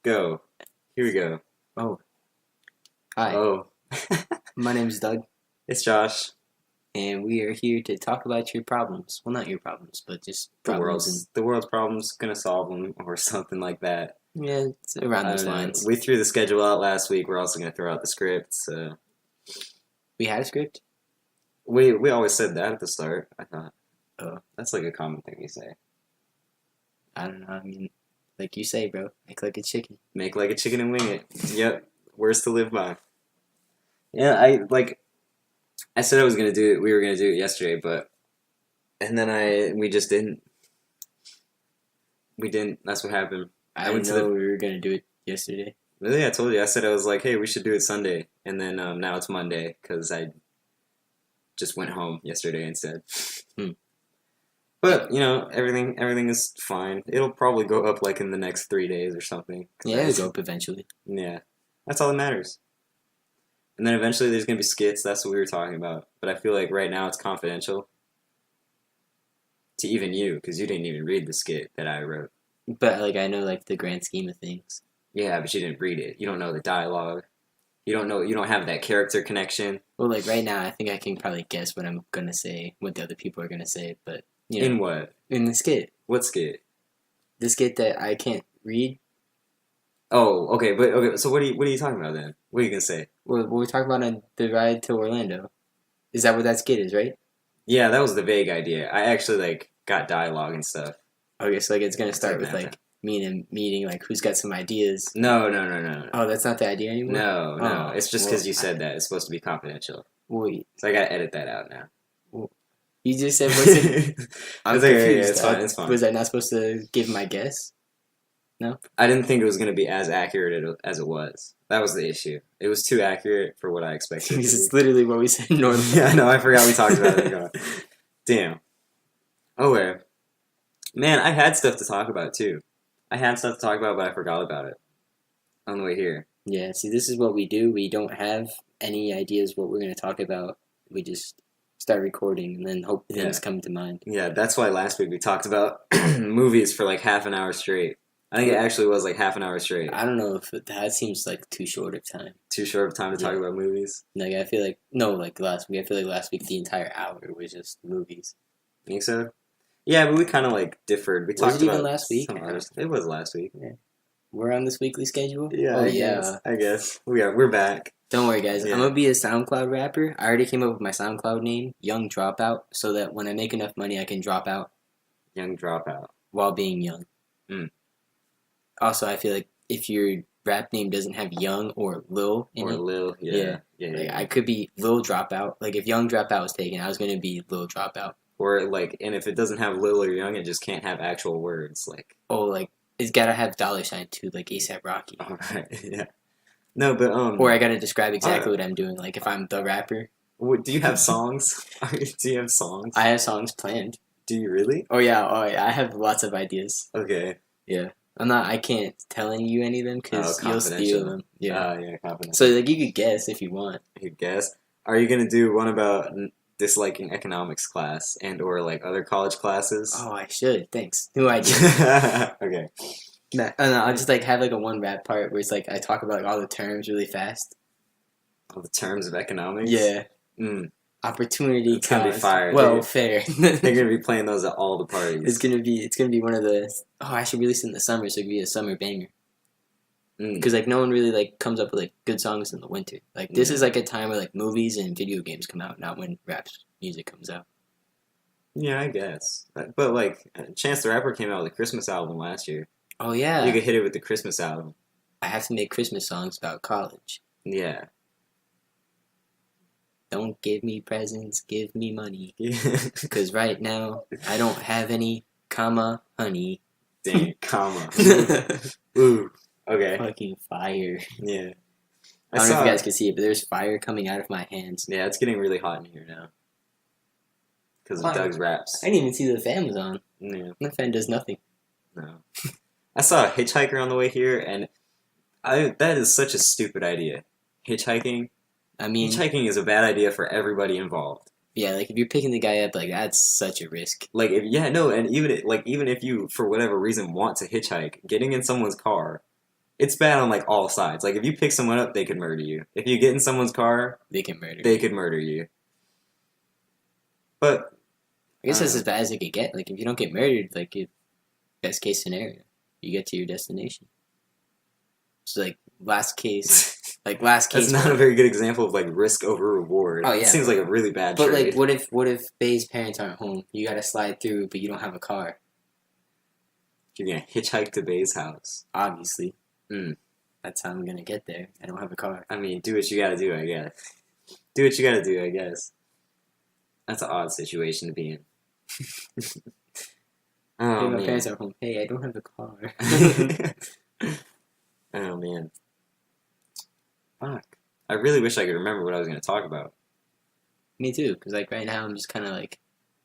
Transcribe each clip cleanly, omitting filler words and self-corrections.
Go. Here we go. Oh, hi. Oh, My name's Doug, it's Josh. and we are here to talk about your problems. Well, not your problems, but just The problems. world's problems. Gonna solve them or something like that. Yeah, it's around I those don't know. lines. We threw the schedule out last week. We're also gonna throw out the script. So We had a script? we always said that at the start. I thought. Oh. That's like a common thing you say. I don't know. I mean, like you say, bro, make like a chicken. Make like a chicken and wing it. Yep. Words to live by. Yeah, I said I was gonna do it. We were gonna do it yesterday, and then we just didn't. We didn't. That's what happened. I didn't know we were going to do it yesterday. Really, I told you. I said I was like, hey, we should do it Sunday, and then now it's Monday because I just went home yesterday instead. But everything is fine. It'll probably go up like in the next 3 days or something. Yeah, it'll go up eventually. Yeah, that's all that matters. And then eventually there's gonna be skits. That's what we were talking about. But I feel like right now it's confidential to even you because you didn't even read the skit that I wrote. But like I know like the grand scheme of things. Yeah, but you didn't read it. You don't know the dialogue. You don't have that character connection. Well, like right now, I think I can probably guess what I'm gonna say, what the other people are gonna say. But In what? In the skit. What skit? The skit that I can't read. Oh, okay. So what are you talking about then? What are you gonna say? What we're talking about on the ride to Orlando. Is that what that skit is, right? Yeah, that was the vague idea. I actually got dialogue and stuff. Okay, so it's gonna start with me and him meeting, who's got some ideas. No. Oh, that's not the idea anymore? No. Oh, it's just because you said that. It's supposed to be confidential. Wait. So I gotta edit that out now. You just said, what's it? I'm confused. Yeah, it's fine. Was I not supposed to give my guess? No? I didn't think it was gonna be as accurate as it was. That was the issue. It was too accurate for what I expected. Because it's literally what we said normally. Yeah, no, I forgot we talked about it. Damn. Oh, wait. Man, I had stuff to talk about, too. I had stuff to talk about, but I forgot about it on the way here. Yeah, see, this is what we do. We don't have any ideas what we're going to talk about. We just start recording and then hope things come to mind. Yeah, that's why last week we talked about movies for half an hour straight. I think it actually was half an hour straight. I don't know if that seems too short of time. Too short of time to talk about movies? I feel last week. I feel like last week the entire hour was just movies. Think so? Yeah, but we kind of differed. We talked about even last week? It was last week. Yeah. We're on this weekly schedule? Yeah, I guess. We're back. Don't worry, guys. Yeah. I'm going to be a SoundCloud rapper. I already came up with my SoundCloud name, Young Dropout, so that when I make enough money, I can drop out. Young Dropout. While being young. Also, I feel like if your rap name doesn't have Young or Lil in it. Or Lil, yeah. I could be Lil Dropout. If Young Dropout was taken, I was going to be Lil Dropout. Or and if it doesn't have Lil or Young, it just can't have actual words. It's gotta have $sign too, like A$AP Rocky. Alright, yeah. No, but Or I gotta describe exactly what I'm doing. If I'm the rapper. Do you have songs? Do you have songs? I have songs planned. Do you really? Oh yeah, I have lots of ideas. Okay. Yeah. I can't tell you any of them because you'll steal them. Yeah. Yeah, confident. So you could guess if you want. You could guess? Are you gonna do one about disliking economics class and or other college classes? Oh, I should. Thanks. New idea. Okay. No, I'll just have a one rap part where it's I talk about all the terms really fast. All the terms of economics? Yeah. Opportunity it's gonna be fire. Well, fair. They're gonna be playing those at all the parties. It's gonna be one of the. Oh, I should release it in the summer, so it could be a summer banger. Because no one really comes up with good songs in the winter. This is a time where movies and video games come out, not when rap music comes out. Yeah, I guess. But Chance the Rapper came out with a Christmas album last year. Oh yeah. You could hit it with the Christmas album. I have to make Christmas songs about college. Yeah. Don't give me presents, give me money. Because right now I don't have any, honey. Dang, comma. Ooh. Okay. Fucking fire. Yeah. I don't know if you guys can see it, but there's fire coming out of my hands. Yeah, it's getting really hot in here now. Because of Doug's raps. I didn't even see the fan was on. Yeah. The fan does nothing. No. I saw a hitchhiker on the way here, and that is such a stupid idea. Hitchhiking? Hitchhiking is a bad idea for everybody involved. Yeah, if you're picking the guy up, that's such a risk. And even if you, for whatever reason, want to hitchhike, getting in someone's car it's bad on like all sides. Like if you pick someone up, they could murder you. If you get in someone's car, They can murder. they could murder you. But I guess that's as bad as it could get. Like if you don't get murdered, like best case scenario, you get to your destination. So like last case. That's not a very good example of like risk over reward. Oh yeah, it seems like a really bad But trade. like, what if Faye's parents aren't home? You gotta slide through, but you don't have a car. You're gonna hitchhike to Bay's house. Obviously, that's how I'm gonna get there. I don't have a car. I mean, do what you gotta do, I guess. Do what you gotta do, I guess. That's an odd situation to be in. Oh Hey, my man. parents are home. Hey, I don't have a car. Oh man. Fuck. I really wish I could remember what I was gonna talk about. Me too, because like right now I'm just kind of like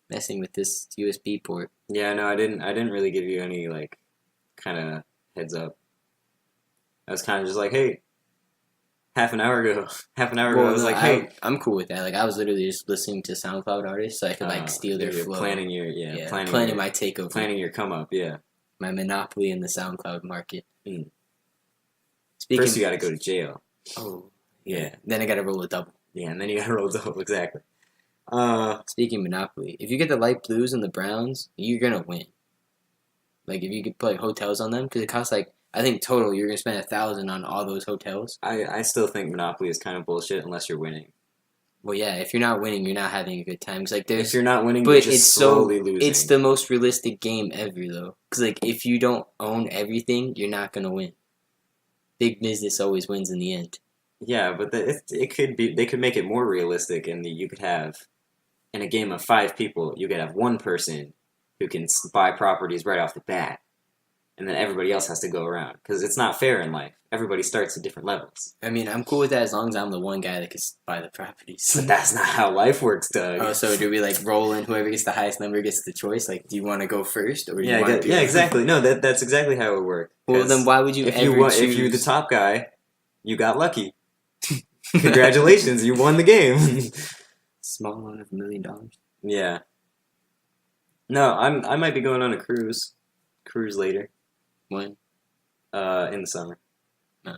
messing with this USB port. Yeah, no, I didn't really give you any like kind of heads up. I was kind of just like, hey, half an hour ago, I was like, hey, I'm cool with that. Like I was literally just listening to SoundCloud artists, so I could like steal their you're flow. planning your planning my takeover, planning your come up, yeah. My monopoly in the SoundCloud market. First, you got to go to jail. Oh, yeah. Then I got to roll a double. Yeah, and then you got to roll a double, exactly. Speaking of Monopoly, if you get the light blues and the browns, you're going to win. Like, if you could put hotels on them, because it costs, like, I think total, you're going to spend $1,000 on all those hotels. I still think Monopoly is kind of bullshit unless you're winning. Well, yeah, if you're not winning, you're not having a good time. Cause, like, if you're not winning, you're just slowly losing. It's the most realistic game ever, though. Because, like, if you don't own everything, you're not going to win. Big business always wins in the end. Yeah, but it could be, they could make it more realistic, and you could have, in a game of 5 people, you could have one person who can buy properties right off the bat, and then everybody else has to go around. Because it's not fair in life. Everybody starts at different levels. I mean, I'm cool with that as long as I'm the one guy that can buy the properties. But that's not how life works, Doug. Oh, so do we like roll in? Whoever gets the highest number gets the choice. Like, do you want to go first, or do you want to? Yeah, exactly. No, that's exactly how it would work. Well, then why would you if ever choose? If you're the top guy, you got lucky. Congratulations, you won the game. Small amount of $1 million. Yeah. No, I might be going on a cruise later. When? In the summer. No.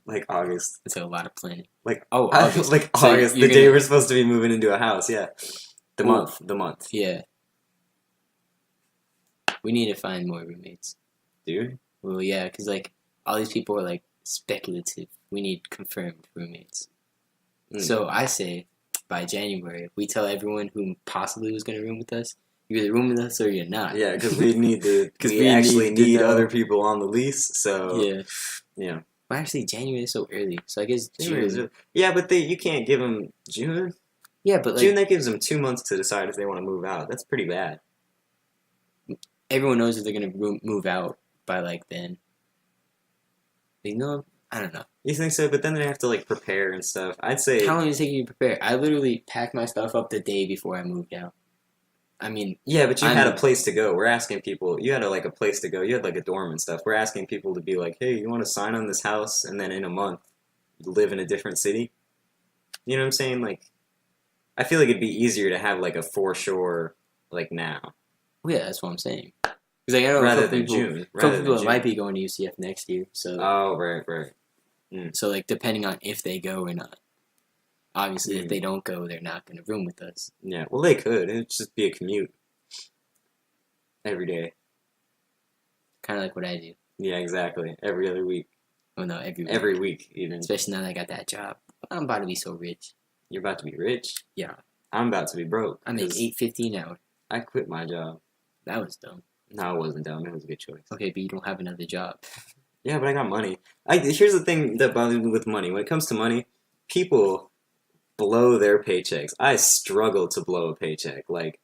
Like August. It's a lot of planning. Like August. Like So August, the day we're supposed to be moving into a house. Yeah. The month. Yeah. We need to find more roommates. Dude. Well, yeah, because like all these people are like speculative. We need confirmed roommates. So I say, by January, we tell everyone who possibly was going to room with us, you're either rooming with us or you're not. Yeah, because we need to. Because we actually need other people on the lease. So yeah. Well, actually, January is so early, so I guess June. Yeah, but you can't give them June. Yeah, but like, June, that gives them 2 months to decide if they want to move out. That's pretty bad. Everyone knows that they're going to move out by like then. You know, I don't know. You think so? But then they have to like prepare and stuff. I'd say. How long did it take you to prepare? I literally packed my stuff up the day before I moved out. I mean, yeah, but you had a place to go. We're asking people. You had a place to go. You had like a dorm and stuff. We're asking people to be like, hey, you want to sign on this house, and then in a month, live in a different city. You know what I'm saying? Like, I feel like it'd be easier to have like a foreshore like now. Well, yeah, that's what I'm saying. Because like, I know rather than June. Some people might be going to UCF next year. So. Oh, right. So like, depending on if they go or not. Obviously, if they don't go, they're not going to room with us. Yeah, well, they could. It'd just be a commute every day. Kind of like what I do. Yeah, exactly. Every other week. Oh no, every week. Every week, even. Especially now that I got that job. I'm about to be so rich. You're about to be rich? Yeah. I'm about to be broke. I make $8.50 an hour. I quit my job. That was dumb. No, it wasn't dumb. It was a good choice. Okay, but you don't have another job. Yeah, but I got money. Here's the thing that bothers me with money. When it comes to money, people blow their paychecks. I struggle to blow a paycheck. Like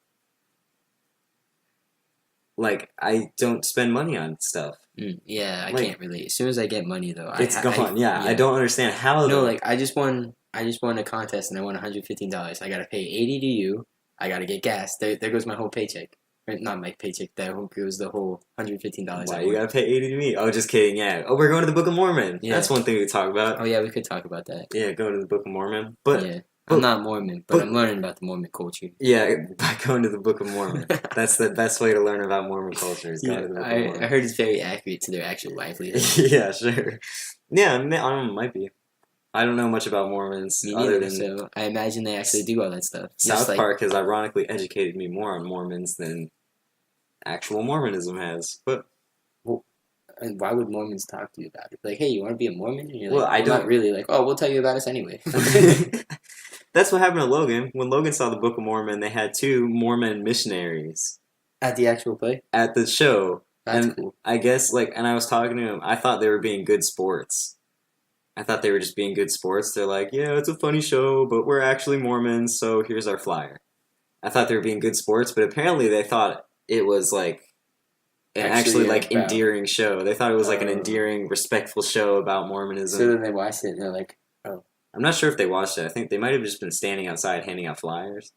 I don't spend money on stuff. Yeah, I can't relate. As soon as I get money, though, it's gone. I don't understand how. No, like I just won a contest and I won $115. I gotta pay $80 to you. I gotta get gas. There goes my whole paycheck. Not my paycheck. That goes the whole $115. Why you gotta pay $80 to me? Oh, just kidding. Yeah. Oh, we're going to the Book of Mormon. Yeah. That's one thing we talk about. Oh yeah, we could talk about that. Yeah, go to the Book of Mormon. But I'm But not Mormon, but but I'm learning about the Mormon culture. yeah, by going to the Book of Mormon. That's the best way to learn about Mormon culture is going Yeah, to the Book of I Mormon. heard it's very accurate to their actual livelihood. Yeah, sure. Yeah, I don't know, might be. I don't know much about Mormons Me other neither. than So I imagine they actually do all that stuff. Just South like, Park has ironically educated me more on Mormons than actual Mormonism has. But well, and why would Mormons talk to you about it? Like, hey, you want to be a Mormon? And you're well, like, I well, not don't. really. Like, oh, we'll tell you about us anyway. That's what happened to Logan. When Logan saw the Book of Mormon, they had two Mormon missionaries At the actual play, at the show, that's and cool. I guess and I was talking to him. I thought they were being good sports. I thought they were just being good sports. They're like, yeah, it's a funny show, but we're actually Mormons, so here's our flyer. I thought they were being good sports, but apparently they thought it was like an actually Actually, like about. endearing show. They thought it was like an endearing, respectful show about Mormonism. So then they watched it and they're like, oh. I'm not sure if they watched it. I think they might have just been standing outside handing out flyers.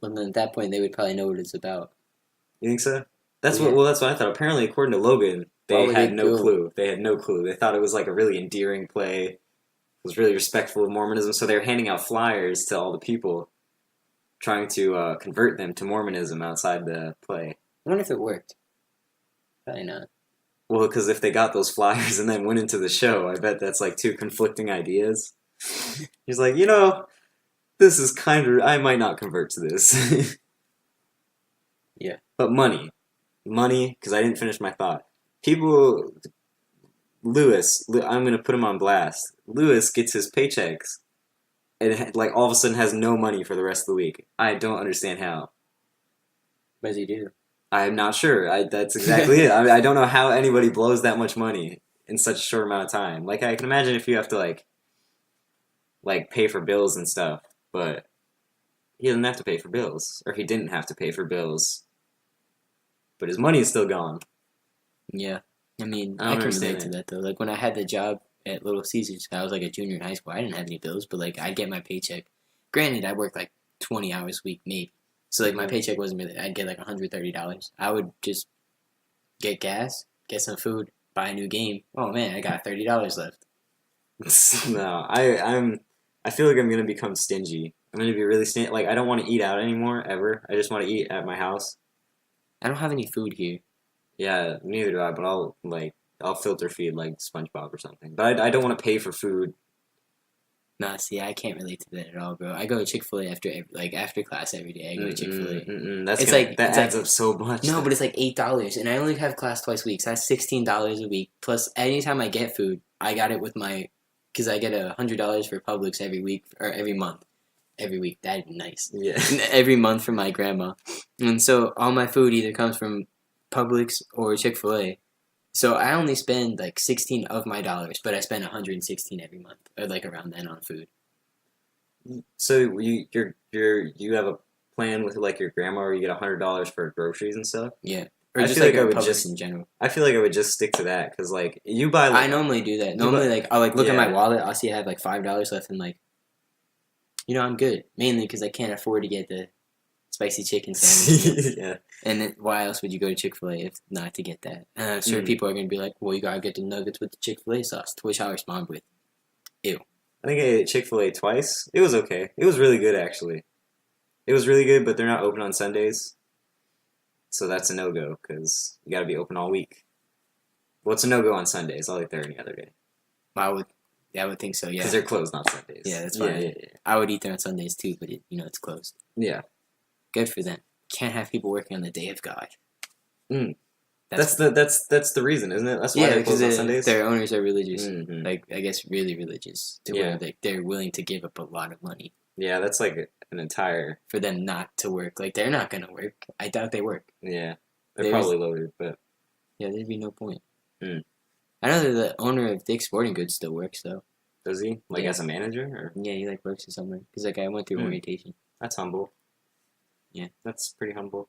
Well, then at that point, they would probably know what it's about. You think so? That's Yeah. what. Well, that's what I thought. Apparently, according to Logan, Why they would had they no go? clue. They had no clue. They thought it was like a really endearing play. It was really respectful of Mormonism. So they were handing out flyers to all the people, trying to convert them to Mormonism outside the play. I wonder if it worked. Probably not. Well, because if they got those flyers and then went into the show, I bet that's like two conflicting ideas. He's like, this is kind of. I might not convert to this. Yeah. But money, because I didn't finish my thought. People, I'm gonna put him on blast. Lewis gets his paychecks, and like all of a sudden has no money for the rest of the week. I don't understand how. What does he do? I'm not sure. That's exactly it. I don't know how anybody blows that much money in such a short amount of time. Like I can imagine if you have to like pay for bills and stuff, but he doesn't have to pay for bills, or he didn't have to pay for bills. But his money is still gone. Yeah. I mean, I I don't can relate understand to it. that, though. Like, when I had the job at Little Caesars, I was like a junior in high school. I didn't have any bills, but like, I'd get my paycheck. Granted, I worked like 20 hours a week, maybe. So, like, my paycheck wasn't really, I'd get like $130. I would just get gas, get some food, buy a new game. Oh man, I got $30 left. No, I feel like I'm gonna become stingy. I'm gonna be really stingy. Like I don't want to eat out anymore ever. I just want to eat at my house. I don't have any food here. Yeah, neither do I. But I'll filter feed like SpongeBob or something. But I don't want to pay for food. Nah, see, I can't relate to that at all, bro. I go to Chick-fil-A after class every day. I go to Chick-fil-A. That's It's gonna, like that it's adds like up so much. no, but it's like $8, and I only have class twice a week, so that's $16 a week. Plus, anytime I get food, I got it with because I get $100 for Publix every week or every month. Every week, that'd be nice. Yeah. Every month from my grandma, and so all my food either comes from Publix or Chick-fil-A. So I only spend like 16 of my dollars, but I spend 116 every month, or like around then on food. So you have a plan with like your grandma where you get $100 for groceries and stuff. Yeah, or I just feel like like I a would Publix just in general. I feel like I would just stick to that because like you buy like I normally do that. you Normally, buy- like I'll like look at my yeah. wallet. I'll see I have like $5 left, and like, I'm good. Mainly because I can't afford to get the spicy chicken sandwich. Yeah. And then why else would you go to Chick-fil-A if not to get that? And I'm sure people are gonna be like, "Well, you gotta get the nuggets with the Chick-fil-A sauce." To which I'll respond with, "Ew." I think I ate Chick-fil-A twice. It was okay. It was really good actually. It was really good, but they're not open on Sundays. So that's a no-go because you got to be open all week. What's a no-go on Sundays? I'll eat there any other day. I would think so. Yeah, Because they're closed on Sundays. Yeah, that's fine. Yeah. I would eat there on Sundays too, but it's closed. Yeah. Good for them. Can't have people working on the day of God. Mm. That's the reason, isn't it? That's why yeah, they're because closed on Sundays. their owners are religious. Mm-hmm. Like, I guess really religious to where they're willing to give up a lot of money. Yeah, that's like an entire. For them not to work. Like, they're not gonna work. I doubt they work. Yeah, they're probably loaded, but. Yeah, there'd be no point. Mm. I know that the owner of Dick's Sporting Goods still works though. Does he? Like as a manager, or? Yeah, he like works in somewhere. Cause like I went through orientation. That's humble. Yeah, that's pretty humble.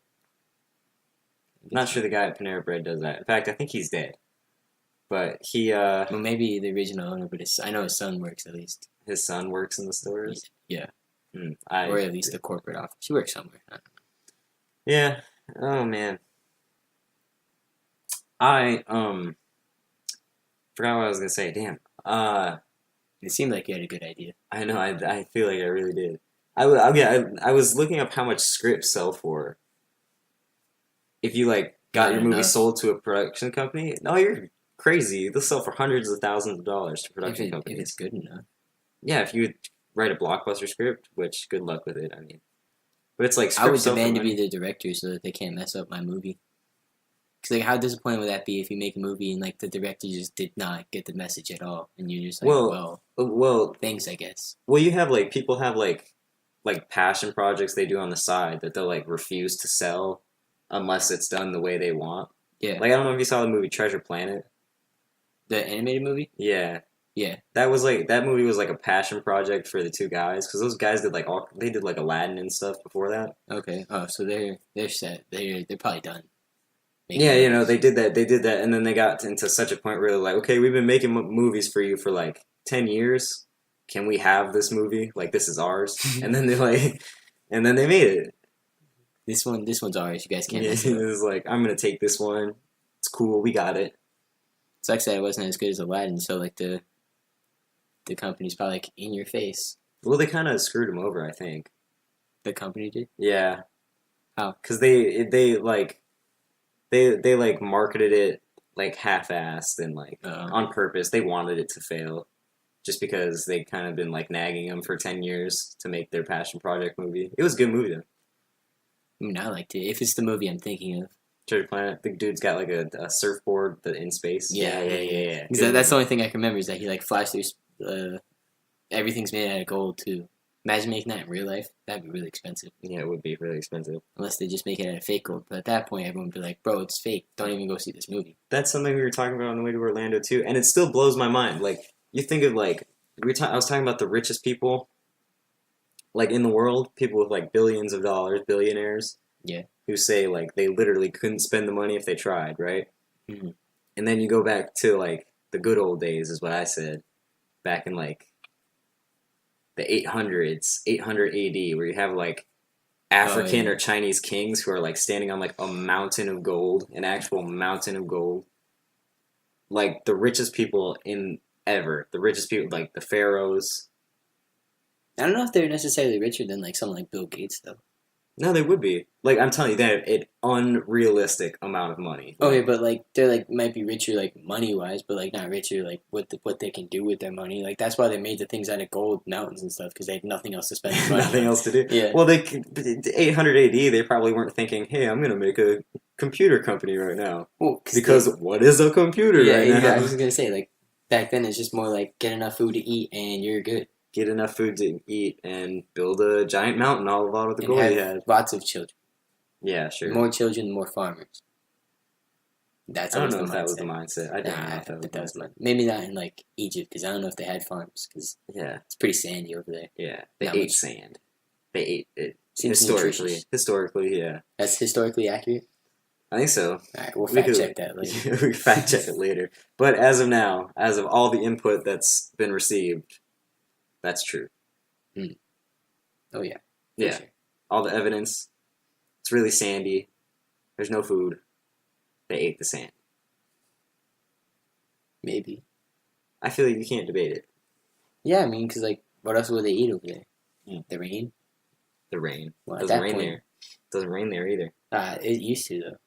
I'm not sure the guy at Panera Bread does that. In fact, I think he's dead. But he. Well, maybe the original owner, but I know his son works at least. His son works in the stores. Yeah. Or at least the corporate office. He works somewhere. I don't know. Yeah. Oh man. I forgot what I was gonna say. Damn. It seemed like you had a good idea. I know. I feel like I really did. I was looking up how much scripts sell for. If you like got Not your movie enough. sold to a production company, no, you're crazy. They'll sell for hundreds of thousands of dollars to If production it's companies. good enough. Yeah, if you write a blockbuster script, which good luck with it. I mean, but it's like I would scripts sell for demand to be money. the director so that they can't mess up my movie. Because like, how disappointing would that be if you make a movie and like the director just did not get the message at all, and you're just like, Well, well, well, thanks, I guess. well. You have like people have like passion projects they do on the side that they'll like refuse to sell unless it's done the way they want. Yeah, Like I don't know if you saw the movie Treasure Planet. the animated movie. Yeah, Yeah. that was like that movie was like a passion project for the two guys because those guys did like all they did like Aladdin and stuff before that. Okay. Oh, so they're set. They're probably done. Yeah, Making movies. they did that, and then they got into such a point where they're like, okay, we've been making movies for you for like 10 years. Can we have this movie? Like this is ours. And then they like, and then they made it. This one's ours. You guys can't Yeah, mess it it up. was like I'm gonna take this one. It's cool. We got it. Sucks that it wasn't as good as Aladdin. So like the company's probably like in your face. Well, they kind of screwed him over, I think. The company did. Yeah. How? Because they like marketed it like half-assed and like on purpose. They wanted it to fail, just because they kind of been like nagging him for 10 years to make their passion project movie. It was a good movie though. I mean, I liked it. If it's the movie I'm thinking of. Treasure Planet. The dude's got like a surfboard that in space. Yeah. Because that's the only thing I can remember is that he like flies through. Everything's made out of gold too. Imagine making that in real life. That'd be really expensive. Yeah, it would be really expensive. Unless they just make it out of fake gold. But at that point, everyone would be like, bro, it's fake. Don't even go see this movie. That's something we were talking about on the way to Orlando too, and it still blows my mind. Like you think of like I was talking about the richest people, like in the world, people with like billions of dollars, billionaires. Yeah. Who say like they literally couldn't spend the money if they tried, right? Mm-hmm. And then you go back to like the good old days, is what I said, back in like the 800s, 800 AD, where you have like African or Chinese kings who are like standing on like a mountain of gold, an actual mountain of gold. Like the richest people in ever, the richest people, like the pharaohs. I don't know if they're necessarily richer than like someone like Bill Gates though. No, they would be. Like I'm telling you, they have an unrealistic amount of money. Okay, but like they're like might be richer like money wise, but like not richer like what they can do with their money. Like that's why they made the things out of gold mountains and stuff because they had nothing else to spend their money. Nothing else to do. Yeah. Well, 800 AD, they probably weren't thinking, "Hey, I'm gonna make a computer company right now." Well, because what is a computer right now? I was gonna say like back then it's just more like get enough food to eat and you're good. Get enough food to eat and build a giant mountain all of the gold have he had. Lots of children. Yeah, sure. The more children, the more farmers. That's I don't know the if that was the mindset. I don't know if that was the mindset. Maybe not in like Egypt because I don't know if they had farms because it's pretty sandy over there. Yeah, they Not ate much. sand. They ate it Seems historically. nutritious. Yeah. That's historically accurate. I think so. All right, we'll fact check that later. We can fact check it later. But as of now, as of all the input that's been received, that's true. Oh yeah. Yeah. Sure. All the evidence. It's really sandy. There's no food. They ate the sand. Maybe. I feel like you can't debate it. Yeah, I mean, because like, what else would they eat over there? The rain. The rain. Well, Doesn't rain there. Doesn't rain there either. It used to though.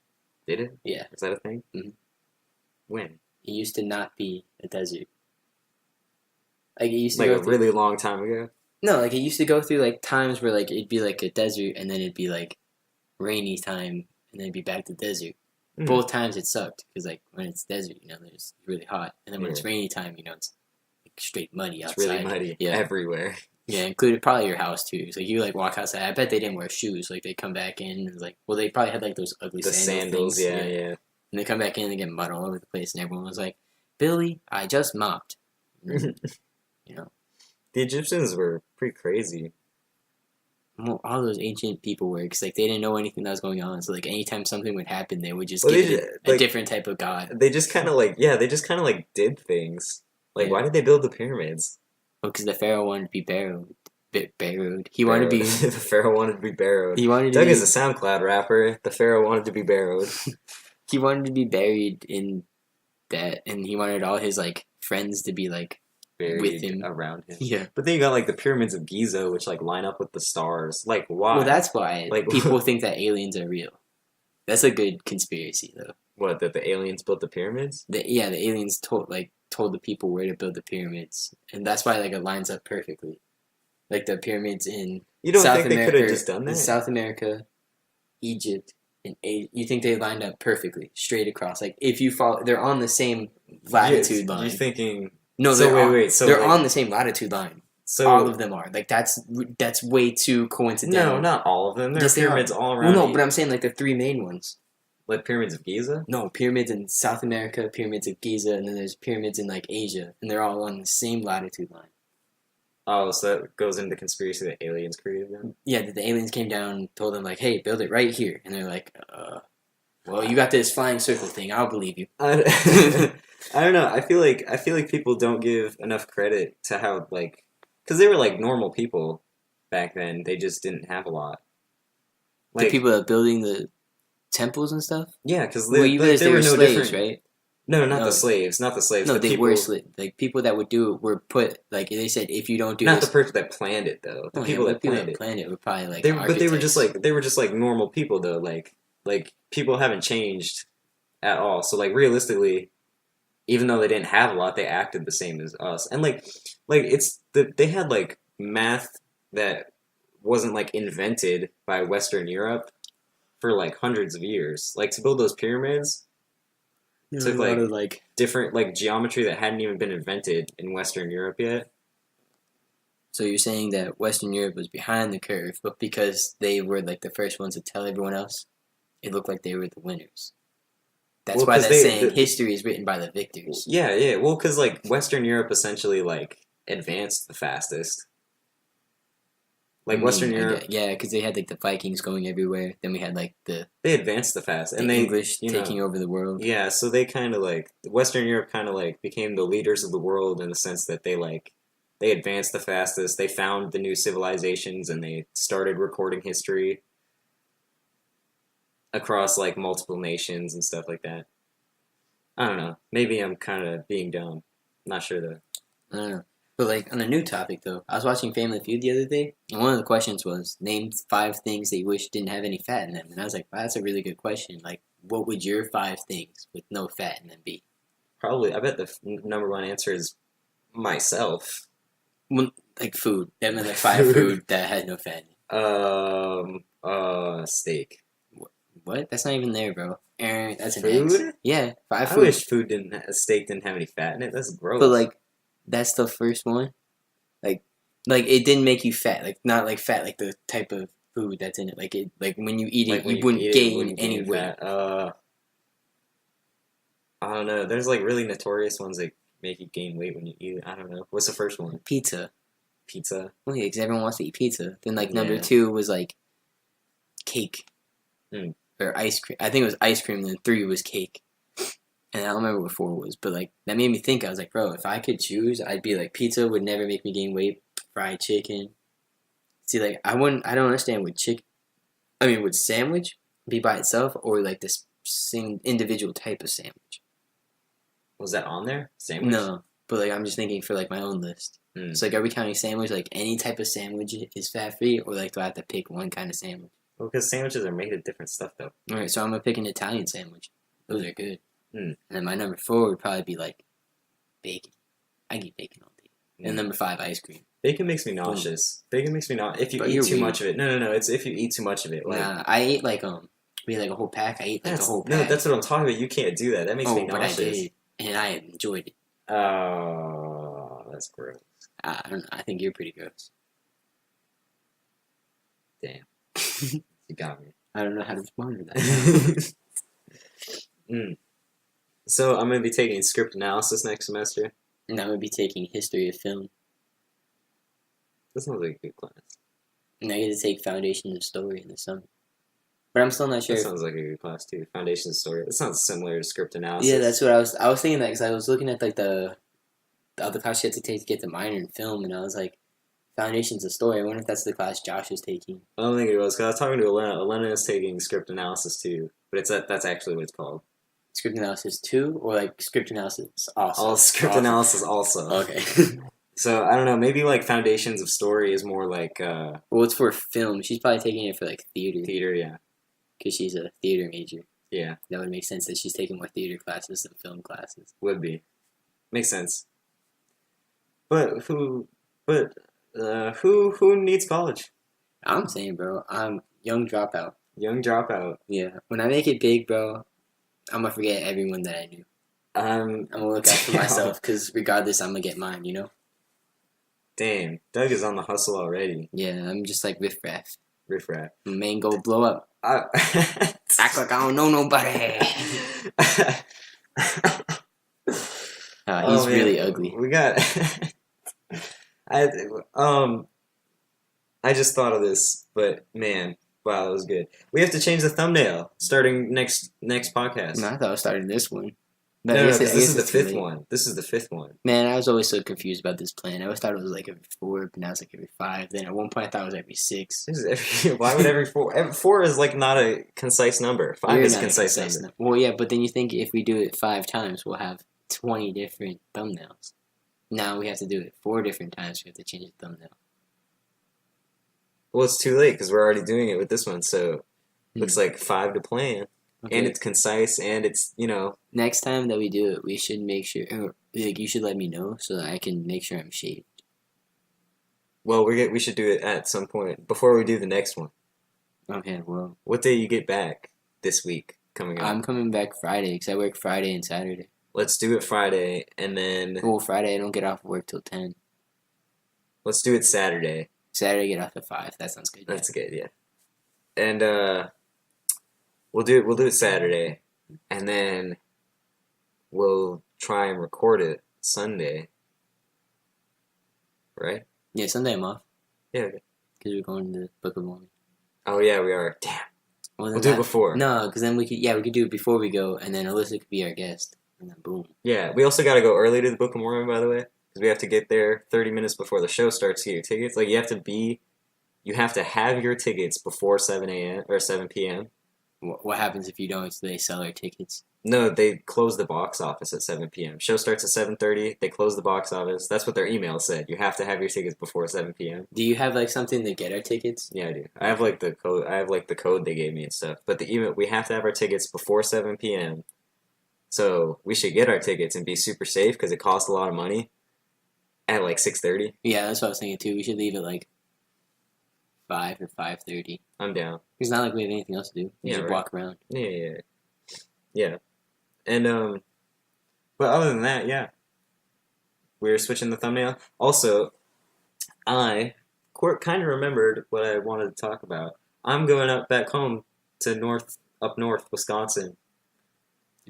Did it? Yeah. Is that a thing? Mhm. When? It used to not be a desert. Like it used to Like go a through, really long time ago. No, like it used to go through like times where like it'd be like a desert and then it'd be like rainy time and then it'd be back to desert. Mm. Both times it sucked because like when it's desert, it's really hot, and then when it's rainy time, it's like straight muddy outside. It's really muddy everywhere. Yeah, included probably your house too. So you like walk outside. I bet they didn't wear shoes. Like they come back in and like, well, they probably had like those ugly sandals. things. Yeah. And they come back in and they get mud all over the place, and everyone was like, "Billy, I just mopped." The Egyptians were pretty crazy. Well, all those ancient people were, because like they didn't know anything that was going on. So like anytime something would happen, they would just give it a different type of god. They just kind of did things. Like, why did they build the pyramids? Well, because the pharaoh wanted to be buried. He wanted to be. The pharaoh wanted to be buried. He wanted to Doug be, is a SoundCloud rapper. The pharaoh wanted to be buried. He wanted to be buried in that, and he wanted all his like friends to be like buried him. around him. Yeah. But then you got like the pyramids of Giza, which like line up with the stars. Like why? Well, that's why Like people think that aliens are real. That's a good conspiracy, though. what? That the aliens built the pyramids? The aliens told the people where to build the pyramids, and that's why like it lines up perfectly. Like the pyramids in You don't South think they America, could have just done that? South America, Egypt, and you think they lined up perfectly, straight across. Like if you follow, they're on the same latitude line. You're thinking No, so they're like, on the same latitude line. So all of them are. Like that's way too coincidental. No, not all of them. There Yes, are pyramids all around. Well, no, but I'm saying like the three main ones. Like pyramids of Giza? No, pyramids in South America, pyramids of Giza, and then there's pyramids in like Asia, and they're all on the same latitude line. Oh, so that goes into the conspiracy that aliens created them? Yeah, that the aliens came down and told them like, "Hey, build it right here," and they're like, well, you got this flying circle thing. I'll believe you." I don't know. I feel like people don't give enough credit to how like because they were like normal people back then. They just didn't have a lot. Like the people that building the temples and stuff. Yeah, because they were no slaves, different, right? No, not the slaves. Not the slaves. No, they were slaves. Like people that would do it were put like they said if you don't do not this, the person that planned it though. The people that planned it were probably like but they were just like normal people though. Like people haven't changed at all. So like realistically, even though they didn't have a lot, they acted the same as us. And like they had like math that wasn't like invented by Western Europe for like hundreds of years. Like to build those pyramids took like different like geometry that hadn't even been invented in Western Europe yet. So you're saying that Western Europe was behind the curve, but because they were like the first ones to tell everyone else, it looked like they were the winners. That's why that's saying history is written by the victors. Yeah, yeah. Well, because like Western Europe essentially like advanced the fastest. Like Western Europe, yeah, because they had like the Vikings going everywhere. Then we had like they advanced the fastest, and the they English taking over the world. Yeah, so they kind of like Western Europe kind of like became the leaders of the world in the sense that they advanced the fastest. They found the new civilizations and they started recording history across like multiple nations and stuff like that. I don't know. Maybe I'm kind of being dumb. Not sure though. I don't know. But like on a new topic though, I was watching Family Feud the other day, and one of the questions was name 5 things that you wish didn't have any fat in them. And I was like, wow, that's a really good question. Like, what would your 5 things with no fat in them be? Probably, I bet the number one answer is myself. Well, like food. I mean, like 5 food that had no fat in it. Steak. What? That's not even there, bro. Aaron, that's an food. X. Yeah, 5 food. I wish steak didn't have any fat in it. That's gross. But like, that's the first one. Like it didn't make you fat. Like not like fat, like the type of food that's in it. Like it, like when you eat it, you wouldn't gain any weight. I don't know. There's like really notorious ones that make you gain weight when you eat it. I don't know. What's the first one? Pizza. Pizza. Well, yeah, because everyone wants to eat pizza. Then like number 2 was like cake or ice cream. I think it was ice cream. Then 3 was cake. And I don't remember what 4 was, but like that made me think. I was like, bro, if I could choose, I'd be like pizza would never make me gain weight. Fried chicken. See, like I don't understand would sandwich be by itself or like this individual type of sandwich? Was that on there? Sandwich? No, but like I'm just thinking for like my own list. So like, are we counting sandwich? Like any type of sandwich is fat free, or like do I have to pick one kind of sandwich? Well, because sandwiches are made of different stuff, though. All right, so I'm gonna pick an Italian sandwich. Those are good. And then my number 4 would probably be like bacon. I eat bacon all day. And number 5, ice cream. Bacon makes me nauseous. Bacon makes me nauseous. If you eat too much of it. No. It's if you eat too much of it. Like, nah, I ate like we had like a whole pack. I ate like the whole pack. No, that's what I'm talking about. You can't do that. That makes me nauseous. But I did, and I enjoyed it. Oh, that's gross. I don't know. I think you're pretty gross. Damn. You got me. I don't know how to respond to that. So I'm going to be taking script analysis next semester. And I'm going to be taking history of film. That sounds like a good class. And I get to take foundation of story in the summer. But I'm still not sure. That sounds like a good class too. Foundation of story. That sounds similar to script analysis. Yeah, that's what I was thinking that because I was looking at like the other class you had to take to get the minor in film, and I was like, foundations of story. I wonder if that's the class Josh is taking. I don't think it was because I was talking to Elena. Elena is taking script analysis too, but that's actually what it's called. Script analysis 2 or like script analysis also? All script analysis also. Okay. So I don't know. Maybe like foundations of story is more like Well, it's for film. She's probably taking it for like theater theater. Yeah. because she's a theater major. Yeah. That would make sense that she's taking more theater classes than film classes. Would be. Makes sense. But who needs college? I'm saying, bro, I'm young dropout. Young dropout. Yeah. When I make it big, bro, I'm gonna forget everyone that I knew. I'm gonna look out for myself because regardless, I'm gonna get mine. You know. Damn, Doug is on the hustle already. Yeah, I'm just like riffraff. Riffraff. Main goal, blow up. Act like I don't know nobody. He's really ugly. We got. I I just thought of this, but man, wow, that was good. We have to change the thumbnail starting next podcast. No, I thought I started this one. But No, this is the fifth one. This is the fifth one. Man, I was always so confused about this plan. I always thought it was like every 4, but now it's like every 5. Then at one point I thought it was every 6. Why would every 4? 4 is like not a concise number. 5 is a concise number. Well, yeah, but then you think if we do it 5 times, we'll have 20 different thumbnails. Now we have to do it 4 different times. We have to change the thumbnail. Well, it's too late because we're already doing it with this one. So looks like 5 to plan. Okay. And it's concise, and it's, Next time that we do it, we should make sure, like, you should let me know so that I can make sure I'm shaved. Well, we should do it at some point before we do the next one. Okay, well. What day you get back this week coming up? I'm coming back Friday because I work Friday and Saturday. Let's do it Friday, and then... Well, Friday I don't get off work till 10. Let's do it Saturday. Saturday I get off at 5. That sounds good. That's good, yeah. And, We'll do it Saturday, and then we'll try and record it Sunday. Right? Yeah, Sunday I'm off. Yeah. Okay. Because we're going to the Book of Mormon. Oh yeah, we are. Damn. We'll do it before. No, because then we could do it before we go, and then Alyssa could be our guest, and then boom. Yeah, we also got to go early to the Book of Mormon, by the way, because we have to get there 30 minutes before the show starts to get your tickets. Like you have to have your tickets before 7 a.m. or 7 p.m. What happens if you don't? So they sell our tickets? No, they close the box office at 7 p.m. Show starts at 7:30. They close the box office. That's what their email said. You have to have your tickets before 7 p.m. Do you have like something to get our tickets? Yeah, I do. I have like the code. I have like the code they gave me and stuff. But the email, we have to have our tickets before 7 p.m. So we should get our tickets and be super safe because it costs a lot of money. At like 6:30. Yeah, that's what I was thinking too. We should leave at like 5 or 5:30. I'm down. It's not like we have anything else to do. We should walk around. Yeah. And but other than that, yeah. We're switching the thumbnail. Also, I kind of remembered what I wanted to talk about. I'm going back home to up north, Wisconsin.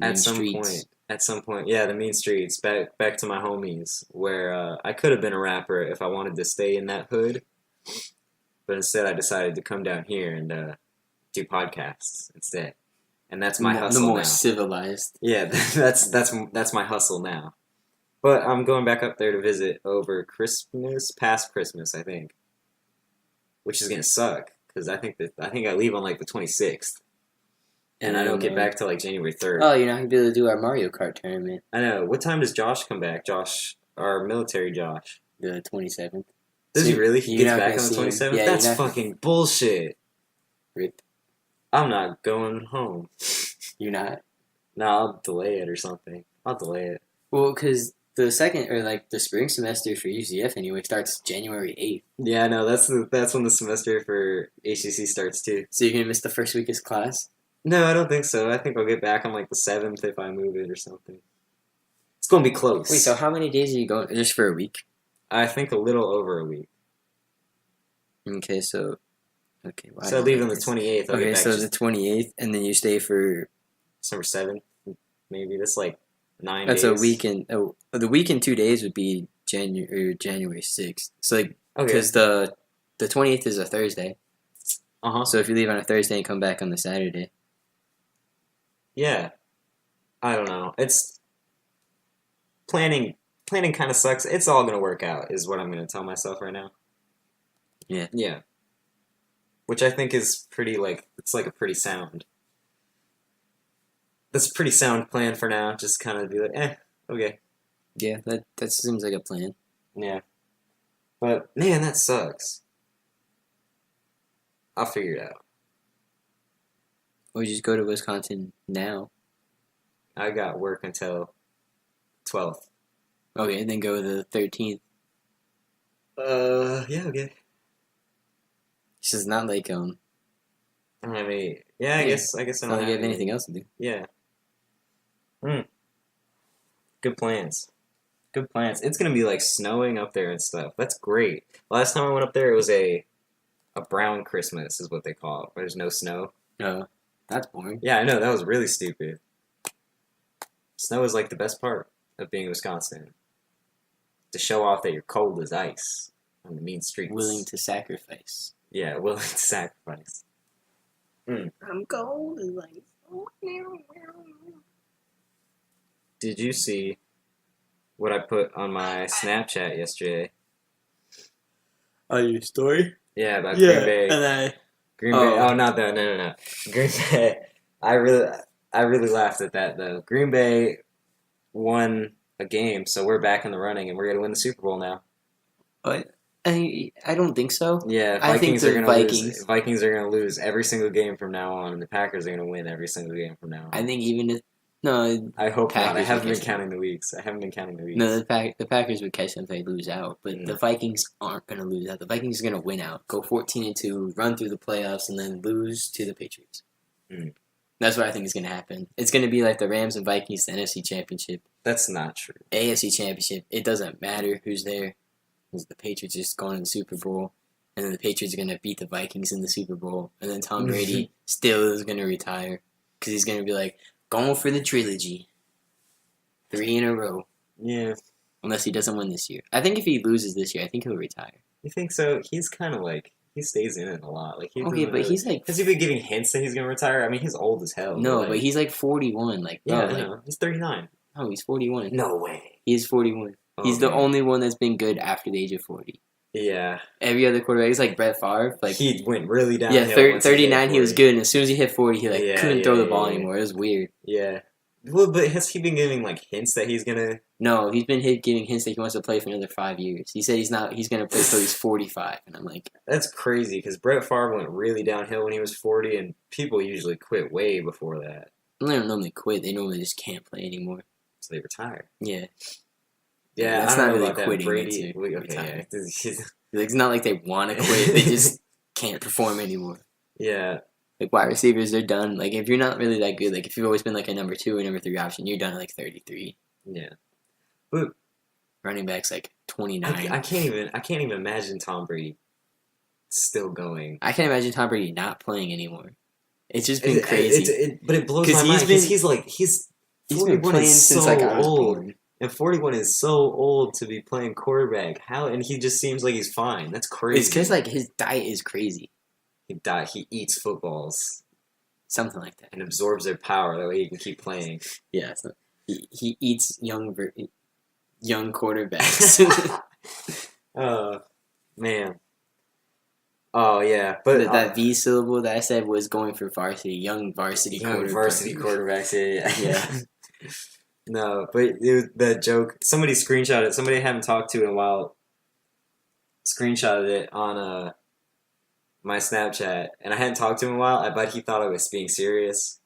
At some point, yeah, the mean streets, back to my homies, where I could have been a rapper if I wanted to stay in that hood. But instead, I decided to come down here and do podcasts instead, and that's my hustle now. The more civilized. Yeah, that's my hustle now. But I'm going back up there to visit over Christmas, past Christmas, I think, which is gonna suck because I think I leave on like the 26th, and I don't get back till like January 3rd. Oh, you're not gonna be able to do our Mario Kart tournament. I know. What time does Josh come back? Josh, our military Josh. The 27th. Does he really? He gets back on the 27th? Yeah, that's fucking bullshit. Rip. I'm not going home. You're not? No, I'll delay it or something. I'll delay it. Well, because the second, or like the spring semester for UCF anyway, starts January 8th. Yeah, no, that's when the semester for HCC starts too. So you're going to miss the first week of class? No, I don't think so. I think I'll get back on like the 7th if I move it or something. It's going to be close. Wait, so how many days are you going? Just for a week? I think a little over a week. Okay, so... Okay, so I leave on the 28th. Okay, so the 28th, and then you stay for... December 7th, maybe. That's like 9 days. That's a week and... Oh, the week and 2 days would be January 6th. So, like, because the 28th is a Thursday. Uh-huh. So if you leave on a Thursday and come back on the Saturday. Yeah. I don't know. It's... Planning kind of sucks. It's all going to work out, is what I'm going to tell myself right now. Yeah. Yeah. Which I think is pretty, like, it's like a pretty sound. that's a pretty sound plan for now. Just kind of be like, okay. Yeah, that seems like a plan. Yeah. But, man, that sucks. I'll figure it out. Or just go to Wisconsin now. I got work until 12th. Okay, then go the 13th. Yeah, okay. It's just not like I don't have any. I Yeah. guess I it's don't not like have you have any. anything else to do. Yeah. Good plans. Good plans. It's gonna be like snowing up there and stuff. That's great. Last time I went up there, it was a brown Christmas, is what they call it. Where there's no snow. No, that's boring. Yeah, I know that was really stupid. Snow is like the best part of being in Wisconsin. To show off that you're cold as ice on the mean streets. Willing to sacrifice. Yeah, willing to sacrifice. I'm cold as ice. Did you see what I put on my Snapchat yesterday? On your story? Yeah, about Green Bay. And Green Bay. Oh, not that. No. Green Bay. I really laughed at that though. Green Bay won a game, so we're back in the running, and we're gonna win the Super Bowl now. I don't think so. Yeah, I think Vikings are the gonna lose. Vikings. Vikings are gonna lose every single game from now on, and the Packers are gonna win every single game from now on. I think even if no, I hope not. I Packers haven't would been catch counting the weeks. the Packers would catch them if they lose out, but Mm. the Vikings aren't going to lose out. The Vikings are going to win out, go 14-2, run through the playoffs, and then lose to the Patriots. Mm. That's what I think is going to happen. It's going to be like the Rams and Vikings, the NFC Championship, That's not true. AFC Championship. It doesn't matter who's there, because the Patriots just going to the Super Bowl, and then the Patriots are going to beat the Vikings in the Super Bowl, and then Tom Brady still is going to retire because he's going to be like going for the trilogy. 3 in a row. Yeah. Unless he doesn't win this year. I think if he loses this year, I think he'll retire. You think so? He's kind of like he stays in it a lot. Like he Okay, but he's like has he been giving hints that he's gonna retire? I mean, he's old as hell. no, like, but he's like 41. Like yeah, bro, I know. He's 39. No, he's 41. No way. He's 41. He's the Okay. only one that's been good after the age of 40. Yeah. Every other quarterback is like Brett Favre. Like He went really down. yeah, 39 he was good, and as soon as he hit 40, he like couldn't throw the ball anymore. It was weird. Yeah. Well, but has he been giving like hints that he's gonna? No, he's been giving hints that he wants to play for another 5 years. He said he's gonna play till he's 45, and I'm like, That's crazy because Brett Favre went really downhill when he was 40, and people usually quit way before that, they don't normally quit. They normally just can't play anymore. so they retire. Yeah. Yeah, That's I don't not know really about that. quitting, Brady. it's Okay, retiring. yeah. Like, it's not like they want to quit. They just can't perform anymore. Yeah. Like, wide receivers, they're done. Like, if you're not really that good, like, if you've always been, like, a number 2 or number 3 option, you're done at, like, 33. Yeah. But Running back's, like, 29. I can't even imagine Tom Brady still going. I can't imagine Tom Brady not playing anymore. It's just been crazy. But it blows 'Cause my mind he's because he's been 41 playing is since, so like, I was old. born. And 41 is so old to be playing quarterback. How? And he just seems like he's fine. That's crazy. It's because, like, his diet is crazy. He eats footballs Something like that. and absorbs their power. That way he can keep playing. Yeah. So he eats young quarterbacks. Oh, man. Oh, yeah. But that V syllable that I said was going for varsity. Young varsity quarterbacks. Yeah. Yeah. No, but the joke. Somebody screenshot it. Somebody I haven't talked to in a while screenshotted it on my Snapchat, and I hadn't talked to him in a while. I bet he thought I was being serious.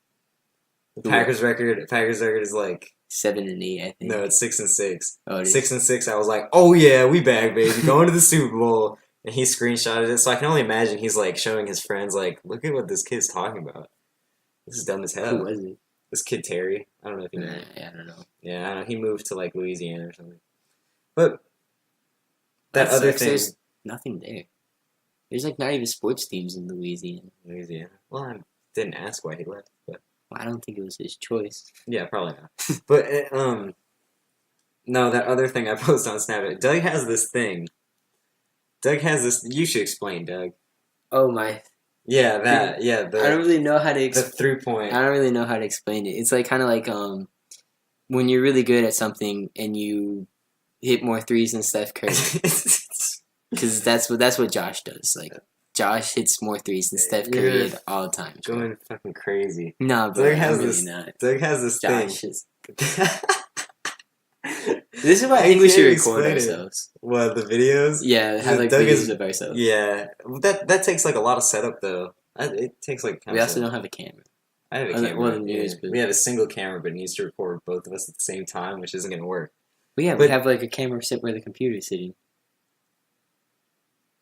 The Packers record is like 7-8, I think. no, it's 6-6. Oh, it is. 6-6. I was like, oh yeah, we back, baby, going to the Super Bowl. And he screenshotted it, so I can only imagine he's like showing his friends, like, look at what this kid's talking about. This is dumb as hell. Who was it? This kid Terry. I don't know if you know. Yeah, I don't know. Yeah, I don't know. He moved to like Louisiana or something. But that other sucks. thing, There's nothing there. There's like not even sports teams in Louisiana. Louisiana. Well, I didn't ask why he left, but Well, I don't think it was his choice. yeah, probably not. But no, that other thing I posted on Snapchat. Doug has this thing. You should explain, Doug. Oh my! Yeah, that. Yeah, I don't really know how to. the 3-point. I don't really know how to explain it. It's like kind of like when you're really good at something and you hit more threes than Steph Curry, because that's what Josh does. Like Josh hits more threes than Steph Curry at all times. Going fucking crazy. No, bro, I'm really not. Doug has this Josh thing. is. This is why I think we should record ourselves. What, the videos? Yeah, have like Doug videos of ourselves. Yeah, that takes like a lot of setup though. It takes like. We also don't have a camera. I have a camera. Well, we have a single camera, but it needs to record both of us at the same time, which isn't gonna work. But yeah, we have like a camera sit where the computer's sitting.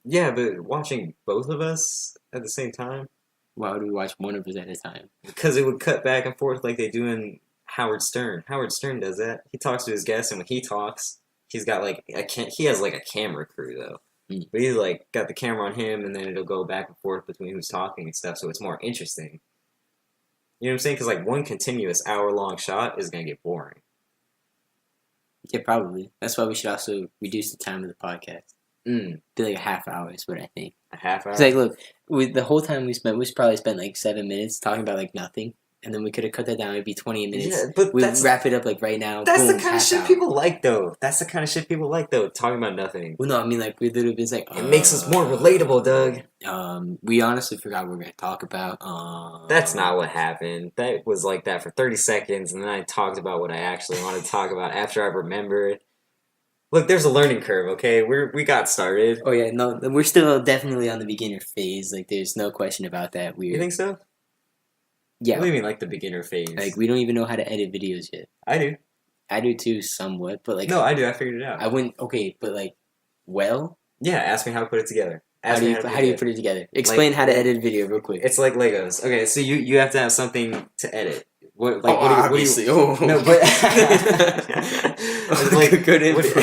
Yeah, but watching both of us at the same time. Why would we watch one of us at a time? Because it would cut back and forth like they do in Howard Stern. Howard Stern does that. He talks to his guests, and when he talks, he's got like he has like a camera crew though. Mm. But he's like got the camera on him, and then it'll go back and forth between who's talking and stuff, so it's more interesting. You know what I'm saying? Because like one continuous hour-long shot is gonna get boring. Yeah, probably. That's why we should also reduce the time of the podcast. Do like a half hour is what I think. A half hour? It's like, look, the whole time we probably spent like 7 minutes talking about like nothing, and then we could have cut that down. It'd be 20 minutes. Yeah, but we'd wrap it up like right now. That's the kind of shit people like, though. Talking about nothing. Well, no, I mean like we literally been like it makes us more relatable, Doug. We honestly forgot what we were gonna talk about. That's not what happened. That was like that for 30 seconds, and then I talked about what I actually wanted to talk about after I remembered. Look, there's a learning curve, okay? We got started. Oh yeah, no, we're still definitely on the beginner phase. Like, there's no question about that. You think so? Yeah. What do you mean, like the beginner phase? Like, we don't even know how to edit videos yet. I do. I do too, somewhat, but like. No, I do. I figured it out. I wouldn't. Okay, but like, well. Yeah, ask me how to put it together. How do you put it together? Explain like, how to edit a video real quick. It's like Legos. Okay, so you have to have something to edit. What obviously. No, but like good info.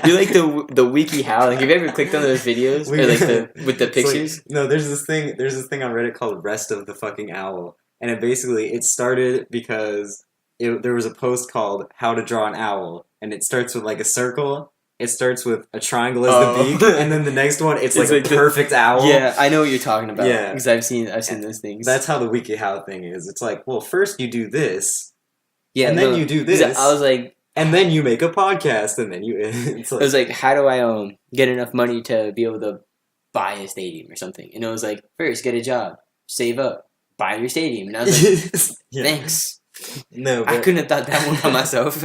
You like the wiki how? Like, have you ever clicked on those videos or like with the pictures? Like, no, there's this thing on Reddit called "Rest of the Fucking Owl," and it started because there was a post called "How to Draw an Owl," and it starts with like a circle. It starts with a triangle as the beak, and then the next one, it's like a perfect owl. Yeah, I know what you're talking about. Yeah, because I've seen those things. That's how the WikiHow thing is. It's like, well, first you do this, and then you do this. I was like, and then you make a podcast, and then you. It's like, I was like, how do I get enough money to be able to buy a stadium or something? And it was like, first get a job, save up, buy your stadium. And I was like, thanks. No, I couldn't have thought that one by myself.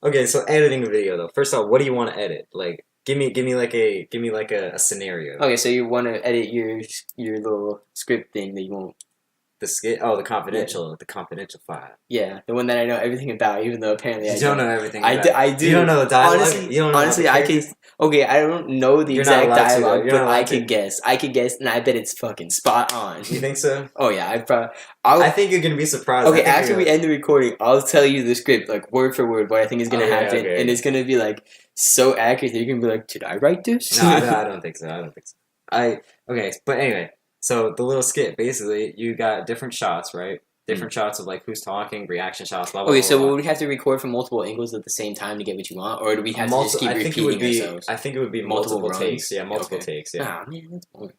Okay, so editing a video though. First off, what do you want to edit? Like, give me like a scenario. Okay, so you want to edit your little script thing that you won't. The skit? Oh, the confidential file. Yeah, the one that I know everything about, even though apparently I don't know everything. I do. You don't know the dialogue. Honestly, I can. Okay, I don't know the exact dialogue, but I can guess. I can guess, and I bet it's fucking spot on. You think so? Oh yeah, I think you're gonna be surprised. Okay, after we end the recording, I'll tell you the script, like word for word, what I think is gonna happen, and it's gonna be like so accurate that you're gonna be like, "Did I write this?" No, I don't think so. Okay, but anyway. So the little skit, basically, you got different shots, right? Different shots of like who's talking, reaction shots, blah blah. Okay, so would we have to record from multiple angles at the same time to get what you want, or do we have to just keep repeating ourselves? I think it would be multiple takes. Yeah, multiple takes. Yeah. Ah, man, that's boring.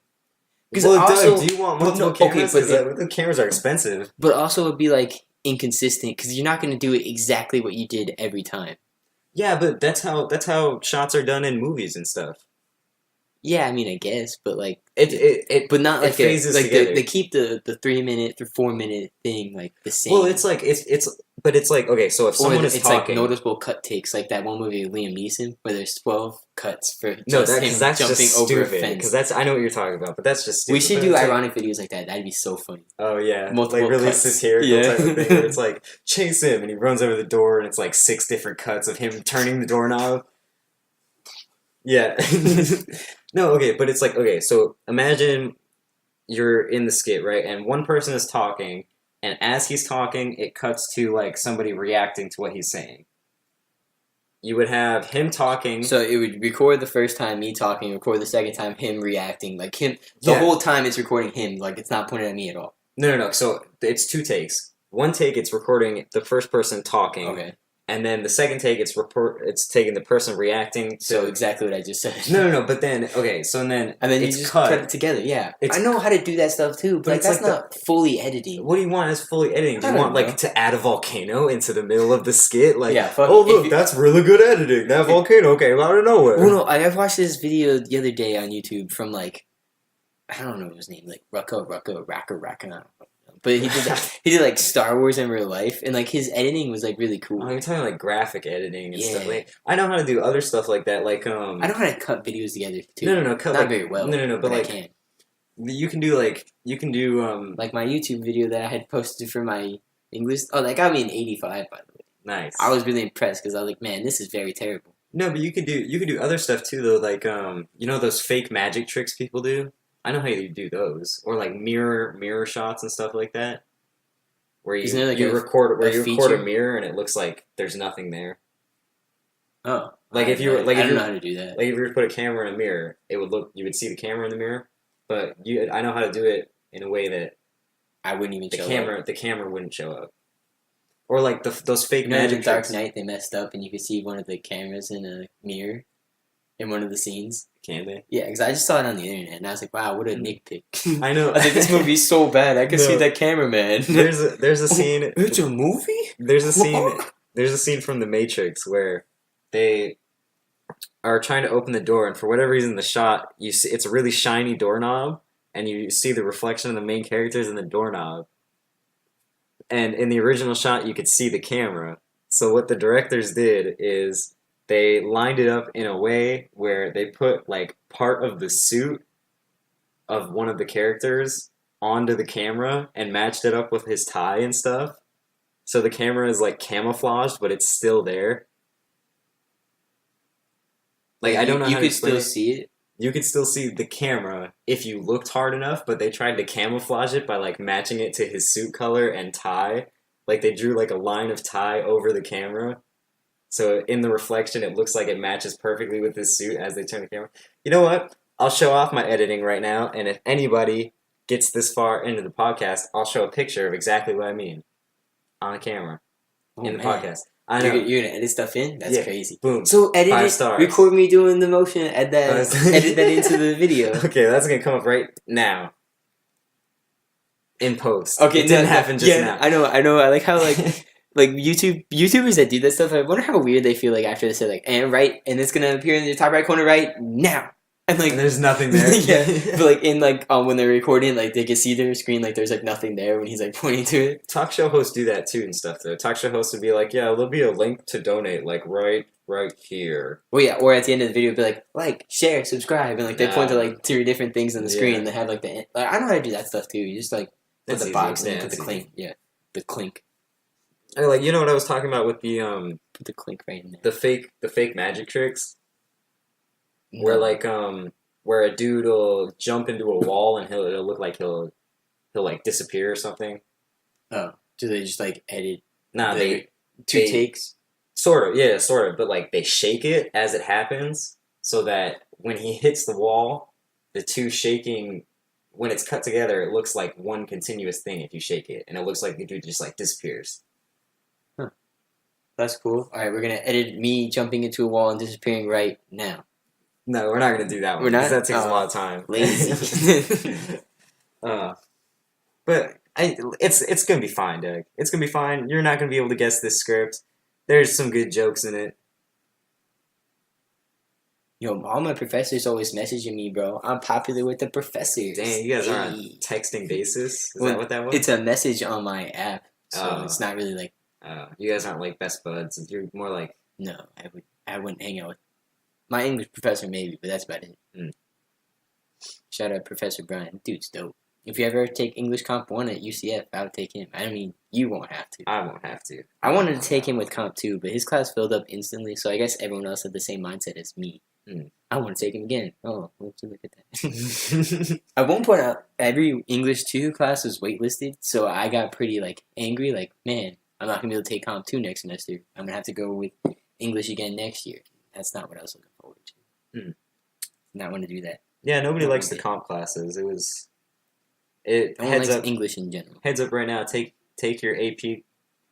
Well, also, Doug, do you want multiple cameras? Because the cameras are expensive. But also, it'd be like inconsistent because you're not going to do it exactly what you did every time. Yeah, but that's how shots are done in movies and stuff. Yeah, I mean, I guess, but like it but not like phases together. They keep the 3 minute or 4 minute thing like the same. Well, it's like but it's like okay, so if someone is talking, like noticeable cut takes, like that one movie with Liam Neeson where there's 12 cuts for him that's jumping just over a stupid. fence. Because I know what you're talking about, but that's just stupid. We should do ironic videos like that. That'd be so funny. Oh yeah, multiple like really cuts. satirical type of thing. Where it's like chase him and he runs over the door and it's like 6 different cuts of him turning the doorknob. Yeah. No, okay, but it's like, okay, so imagine you're in the skit, right? And one person is talking, and as he's talking, it cuts to, like, somebody reacting to what he's saying. You would have him talking. So it would record the first time me talking, record the second time him reacting. Like, him, the whole time it's recording him. Like, it's not pointed at me at all. No. So it's 2 takes. One take, it's recording the first person talking. Okay. And then the second take, it's taking the person reacting to... So exactly what I just said. No, but then, okay, so then you it's just cut it together, yeah. I know how to do that stuff too, but like, that's not fully editing. What do you want as fully editing? Do you want, like, to add a volcano into the middle of the skit? Like, yeah, look, that's really good editing. That volcano came out of nowhere. Well, no, I watched this video the other day on YouTube from, like, I don't know his name, like Raka. But he did like Star Wars in real life, and like his editing was like really cool. Oh, you're talking like graphic editing and Yeah. stuff. Like, I know how to do other stuff like that. Like I know how to cut videos together too. no, cut Not like very well. no, but like I can. you can do Like my YouTube video that I had posted for my English. Oh, that got me an 85 by the way. nice. I was really impressed because I was like, man, this is very terrible. No, but you could do other stuff too though. Like you know those fake magic tricks people do. I know how you do those, or like mirror shots and stuff like that, where Isn't there like you record a feature? mirror and it looks like there's nothing there. Oh, Like I if you were like I if don't you know how to do that. like if you were to put a camera in a mirror, you would see the camera in the mirror. But I know how to do it in a way that I wouldn't even show up. the camera wouldn't show up. Or like those fake You know, in magic the Dark tricks. Knight, they messed up, and you could see one of the cameras in a mirror in one of the scenes. Can they? Yeah, because I just saw it on the internet, and I was like, "Wow, what a nitpick!" I know. I think this movie's so bad. I can No. see that cameraman. There's a scene. It's a movie. There's a scene. There's a scene from The Matrix where they are trying to open the door, and for whatever reason, the shot you see it's a really shiny doorknob, and you see the reflection of the main characters in the doorknob. And in the original shot, you could see the camera. So what the directors did is they lined it up in a way where they put like part of the suit of one of the characters onto the camera and matched it up with his tie and stuff. So the camera is like camouflaged, but it's still there. Like I don't know You how to could explain still it. see it. You could still see the camera if you looked hard enough, but they tried to camouflage it by like matching it to his suit color and tie. Like they drew like a line of tie over the camera. So in the reflection it looks like it matches perfectly with his suit as they turn the camera. You know what? I'll show off my editing right now, and if anybody gets this far into the podcast, I'll show a picture of exactly what I mean on the camera in the podcast. I know. You're gonna edit stuff in? That's Yeah. crazy. Boom. So edit 5 it. stars. Record me doing the motion. Edit that into the video. Okay, that's gonna come up right now. In post. Okay, it didn't happen just now. I know. I like how like YouTubers that do that stuff. I wonder how weird they feel like after they say like and it's gonna appear in the top right corner right now. And like And there's nothing there. yeah, but like in like when they're recording, like they can see their screen, like there's like nothing there when he's like pointing to it. Talk show hosts do that too and stuff though. Talk show hosts would be like, yeah, there'll be a link to donate like right here. Well, yeah, or at the end of the video, be like, share, subscribe, and like they point to like 3 different things on the screen. And they have like I don't know how to do that stuff too. You just like put That's the easy. box and Yeah, put the it's clink. Yeah, the clink. Or like you know what I was talking about with the Put the clink right in there. the fake magic tricks? Where like where a dude will jump into a wall and it'll look like he'll like disappear or something. Oh, do they just like edit? Nah, they 2 takes. Sort of, but like they shake it as it happens so that when he hits the wall, the 2 shaking, when it's cut together, it looks like one continuous thing if you shake it, and it looks like the dude just like disappears. Huh. That's cool. All right, we're gonna edit me jumping into a wall and disappearing right now. No, we're not gonna do that one. We're not? 'Cause that takes a lot of time. Lazy. But it's gonna be fine, Doug. It's gonna be fine. You're not gonna be able to guess this script. There's some good jokes in it. Yo, all my professors always messaging me, bro. I'm popular with the professors. Dang, you guys are on Hey. texting basis. Is Well, that what that was? It's a message on my app, so Oh. it's not really like You guys aren't like best buds. You're more like no. I wouldn't hang out with my English professor maybe, but that's about it. Mm. Shout out Professor Brian, dude's dope. If you ever take English Comp 1 at UCF, I would take him. I mean, you won't have to. I won't have to. I wanted to take him with Comp 2, but his class filled up instantly, so I guess everyone else had the same mindset as me. Mm. I want to take him again. Oh, let's look at that. At one point, every English 2 class was waitlisted, so I got pretty like angry. Like, man, I'm not gonna be able to take Comp 2 next semester. I'm gonna have to go with English again next year. That's not what I was looking forward to. Mm. Not want to do that. Yeah, nobody No likes one the did. comp classes. It was. No one Heads likes up. English in general. Heads up right now. Take your AP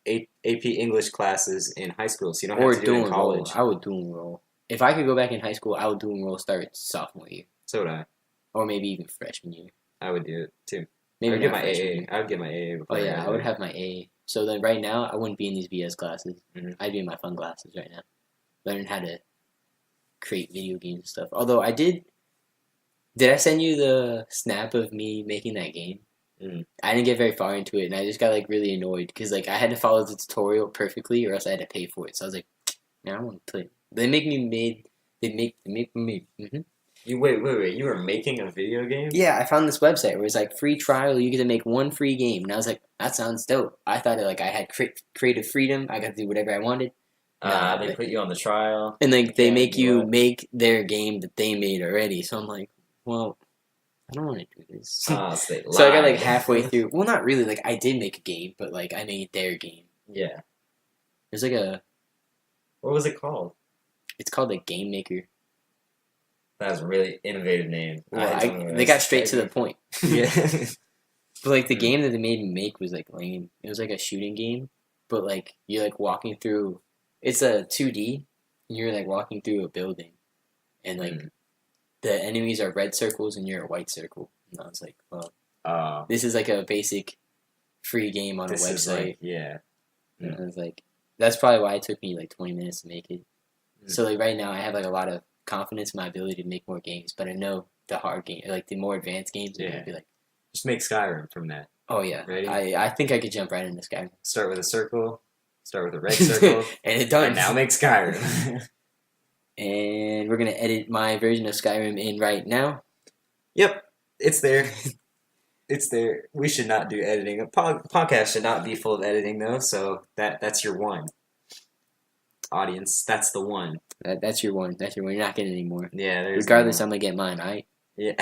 English classes in high school, so you don't have Or to do it in dual college. enroll. I would dual enroll. If I could go back in high school, I would dual enroll start sophomore year. So would I. Or maybe even freshman year. I would do it too. Maybe I would get not my freshman AA. year. I would get my AA. Oh Before yeah, I would graduate. have my A. So then right now, I wouldn't be in these BS classes. Mhm. I'd be in my fun classes right now. Learning how to create video games and stuff. Although I did Did I send you the snap of me making that game? Mm. I didn't get very far into it, and I just got like really annoyed because like I had to follow the tutorial perfectly, or else I had to pay for it. So I was like, "Man, I don't want to play." They make me made. They make me. Wait. You were making a video game? Yeah, I found this website where it's like free trial. You get to make one free game, and I was like, "That sounds dope." I thought that like I had creative freedom. I got to do whatever I wanted. Nah, They put you on the trial. and like they make you what? make their game that they made already. So I'm like, well, I don't want to do this. So they So I got like lied. halfway through. Well, not really. Like I did make a game, but like I made their game. Yeah. There's like a. What was it called? It's called a Game Maker. That was a really innovative name. Well, they got straight to the point. Yeah. But like the game that they made me make was like lame. It was like a shooting game, but like you're like walking through. It's a 2D. And you're like walking through a building, and like the enemies are red circles and you're a white circle. And I was like, well, this is like a basic free game on a website. Yeah. And I was like, that's probably why it took me like 20 minutes to make it. So like right now I have like a lot of confidence in my ability to make more games, but I know the hard game, like the more advanced games, are gonna be like, just make Skyrim from that. oh yeah, ready? I think I could jump right into Skyrim. Start with a circle, start with a red circle, and it done. And now make Skyrim. And we're gonna edit my version of Skyrim in right now. Yep, it's there. It's there. We should not do editing. A podcast should not be full of editing though. So that's your one. Audience, that's the one. That's your one. That's your one. You're not getting any more. Yeah, regardless, I'm gonna get mine. Alright. Yeah.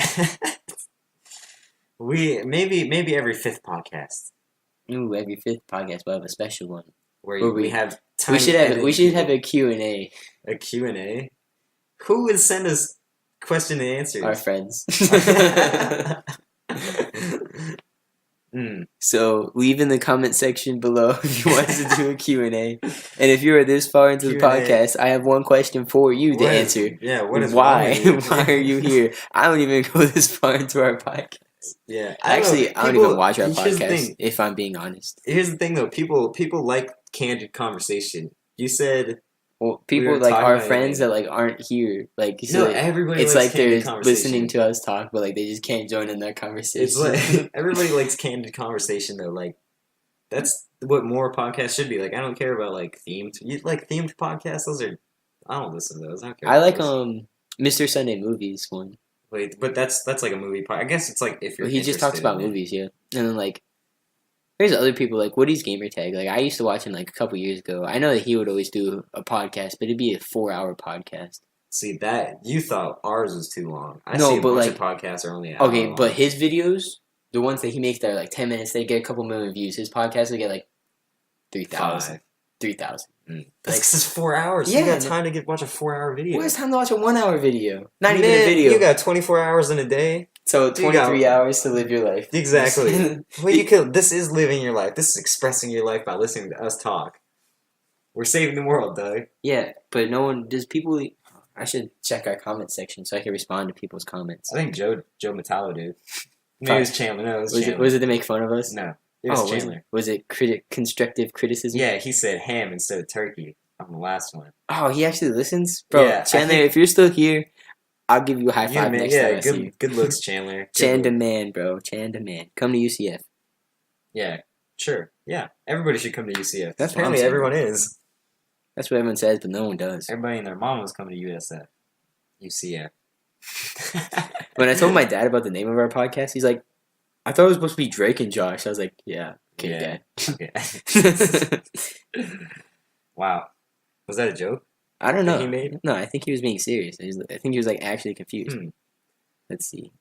We maybe every fifth podcast. Ooh, every fifth podcast we'll have a special one where we have. We should have a Q&A. A Q&A. Who would send us question and answers? Our friends. So leave in the comment section below if you want us to do a Q&A. And if you are this far into the podcast, I have one question for you to answer. What is why? Why are you here? I don't even go this far into our podcast. Yeah, I don't even watch our podcast. If I'm being honest. Here's the thing, though. People like candid conversation. You said. Well, people like our friends that like aren't here. Like so everybody. It's likes like they're listening to us talk, but like they just can't join in that conversation. It's like everybody likes candid conversation though. Like that's what more podcasts should be. Like I don't care about like themed. You like themed podcasts? Those are. I don't listen to those. I don't care. I like Mr. Sunday Movies one. Wait, but that's like a movie podcast. I guess it's like if you're. Well, he just talks about movies, yeah, and then like. There's other people like Woody's Gamertag. Like I used to watch him like a couple years ago. I know that he would always do a podcast, but it'd be a 4-hour podcast. See that you thought ours was too long. I see a bunch of podcasts are only an hour long. But his videos, the ones that he makes that are like 10 minutes, they get a couple million views. His podcast will get like 3,000. 3,000. This is 4 hours. Yeah, you got time to watch a 4-hour video. Who has time to watch a 1-hour video? Not even a video. You got 24 hours in a day. So 23 hours to live your life. Exactly. Well, you could. This is living your life. This is expressing your life by listening to us talk. We're saving the world, Doug. Yeah, but no one does. People. I should check our comment section so I can respond to people's comments. I think Joe Metallo did. Maybe it was Chandler. No, it was Chandler. Was it to make fun of us? No, it was Chandler. Was it constructive criticism? Yeah, he said ham instead of turkey on the last one. Oh, he actually listens, bro. Yeah, Chandler, if you're still here. I'll give you a high five next time I see you. Good looks, Chandler. Chandaman, bro. Chandaman. Come to UCF. Yeah, sure. Yeah, everybody should come to UCF. That's apparently everyone is. That's what everyone says, but no one does. Everybody and their mom was coming to UCF. When I told my dad about the name of our podcast, he's like, I thought it was supposed to be Drake and Josh. I was like, yeah. Okay, Dad. Okay. Wow. Was that a joke? I don't know. No, I think he was being serious. I think he was like actually confused. Let's see.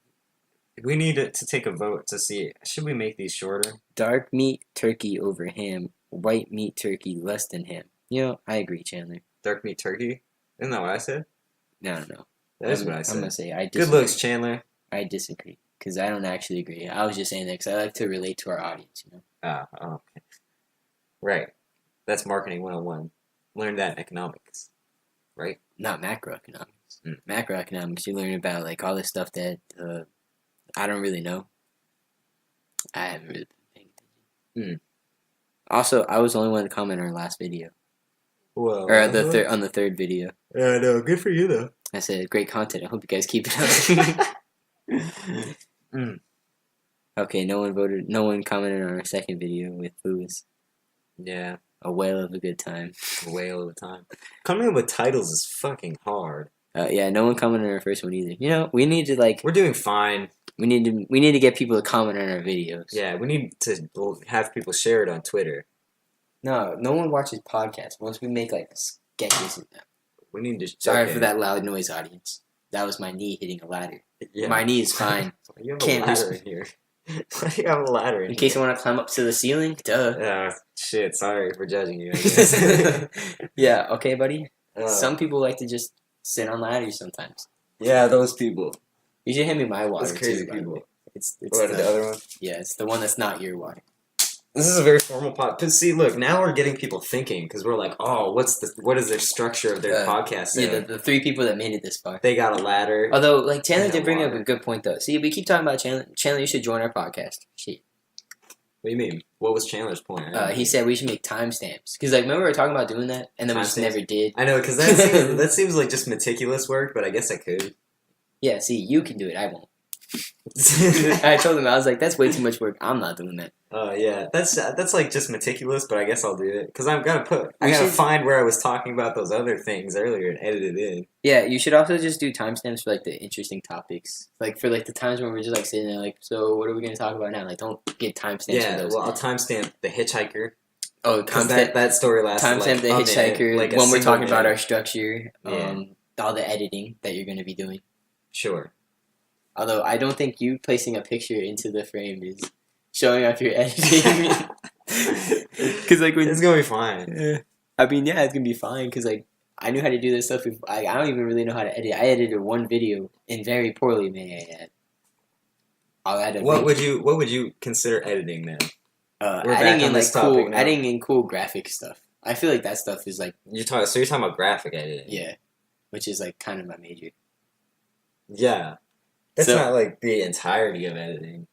We need to take a vote to see. Should we make these shorter? Dark meat turkey over ham. White meat turkey less than ham. You know, I agree, Chandler. Dark meat turkey? Isn't that what I said? No. That is what I said. I'm going to say I disagree. Good looks, Chandler. I disagree. Because I don't actually agree. I was just saying that because I like to relate to our audience, you know? Okay. Right. That's marketing 101. Learn that in economics. Right? Not macroeconomics. Macroeconomics, you learn about like all this stuff that I don't really know. I haven't really been paying attention. Also, I was the only one to comment on our last video. Well, or on the third video. Yeah, no, good for you though. I said, great content. I hope you guys keep it up. Mm. Okay, no one commented on our second video with booze. Yeah, A whale of a good time. way all the time. Coming up with titles is fucking hard. Yeah, no one commented on our first one either. You know, we need to like We're doing fine. we need to get people to comment on our videos. Yeah, we need to have people share it on Twitter. No one watches podcasts. Once we make like sketches. We need to. Sorry for that loud noise, audience. That was my knee hitting a ladder. Yeah. My knee is fine. You have Can't a ladder in here. Why do you have a ladder in In case I here? want to climb up to the ceiling, duh. Shit, sorry for judging you, I guess. Yeah, okay, buddy. Uh, Some people like to just sit on ladders sometimes. yeah, those people. You should hand me my water Those crazy too. By the people. way. It's What, the other one? Yeah, it's the one that's not your water. This is a very formal pod. Cause see, look, now we're getting people thinking because we're like, oh, what is their structure of their podcast? Yeah, the three people that made it this far. They got a ladder. Although, like Chandler And a did bring up water. a good point though. See, we keep talking about Chandler. Chandler, you should join our podcast. Shit. What do you mean? What was Chandler's point? He said we should make timestamps because, like, remember we were talking about doing that, and then we just Timestamps? never did. I know, because that seems like just meticulous work, but I guess I could. Yeah, see, you can do it. I won't. I told him I was like, that's way too much work. I'm not doing that. Yeah, that's like just meticulous, but I guess I'll do it because I We gotta should- find where I was talking about those other things earlier and edit it in. Yeah, you should also just do timestamps for like the interesting topics, like for like the times when we're just like sitting there, like, so what are we gonna talk about now? Like, don't get timestamps Yeah, for those. well, I'll timestamp the hitchhiker Oh, because timestamp that story lasted timestamp like the a minute, hitchhiker like a when we're single talking about minute. our structure, Yeah. all the editing that you're gonna be doing. Sure. Although I don't think you placing a picture into the frame is showing off your editing. Because like when It's gonna be fine. I mean, yeah, it's gonna be fine. Because like I knew how to do this stuff. I don't even really know how to edit. I edited one video and very poorly, may I add. I'll add a What would you consider editing then? We're back adding on in this like topic cool, now. adding in cool graphic stuff. I feel like that stuff is like You're talking about graphic editing. yeah, which is like kind of my major. Yeah. That's So- not like the entirety of editing.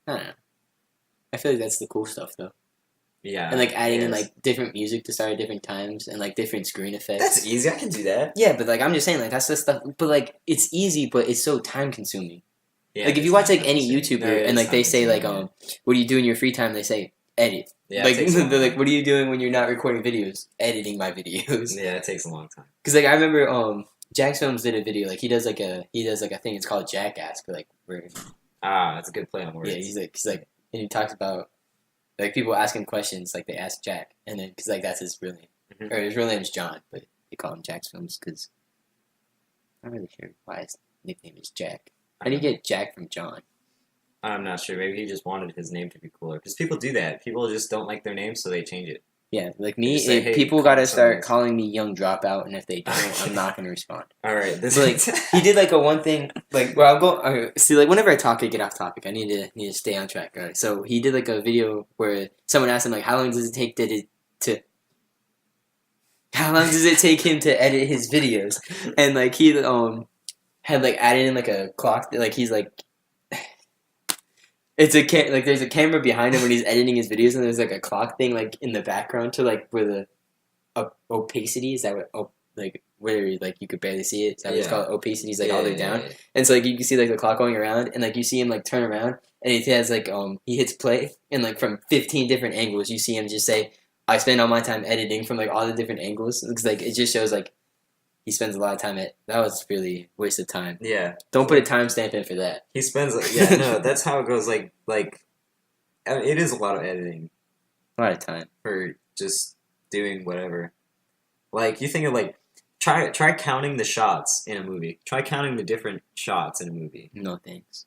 I don't know. I feel like that's the cool stuff though, Yeah. and like adding in yes. like different music to start at different times and like different screen effects. That's easy. I can do that. Yeah, but like I'm just saying, like that's the stuff. But like it's easy, but it's so time consuming. Yeah, Like if it's you watch not like any time-consuming. YouTuber No, and it's like they say like time-consuming, what do you do in your free time? They say edit. yeah, Like it takes a long they're like time. what are you doing when you're not recording videos? Editing my videos. Yeah, it takes a long time. Because like I remember Jack's Films did a video like he does like a thing. It's called Jackass. But like where That's a good play on words. yeah he's like and he talks about like people ask him questions like they ask Jack and then because like that's his real name Mhm. or his real name is John but they call him Jack's Films because I'm not really sure why his nickname is Jack. How do you get Jack from John? I'm not sure. Maybe he just wanted his name to be cooler. Because people do that. People just don't like their name, so they change it. Yeah, like me, Just say, if "Hey, people call gotta me start something." calling me Young Dropout, and if they don't, I'm not gonna respond. All right, this Like he did like a one thing, like where I'll go. See, like whenever I talk, I get off topic. I need to stay on track. All right, so he did like a video where someone asked him like, how long does it take how long does it take him to edit his videos? And like he had like added in like a clock. Like he's like. It's like there's a camera behind him when he's editing his videos, and there's like a clock thing like in the background to like where the opacity is that what like where like you could barely see it. Is that what it's Yeah. called? Opacity is like all the way down, Yeah. and so like you can see like the clock going around, and like you see him like turn around, and he has like he hits play, and like from 15 different angles, you see him just say, "I spend all my time editing from like all the different angles." Because like it just shows like he spends a lot of time that was really a waste of time. Yeah. Don't put a timestamp in for that. He spends. Yeah, no, that's how it goes. Like I mean, it is a lot of editing A lot of time. for just doing whatever. Like you think of like try counting the shots in a movie. Try counting the different shots in a movie. No thanks.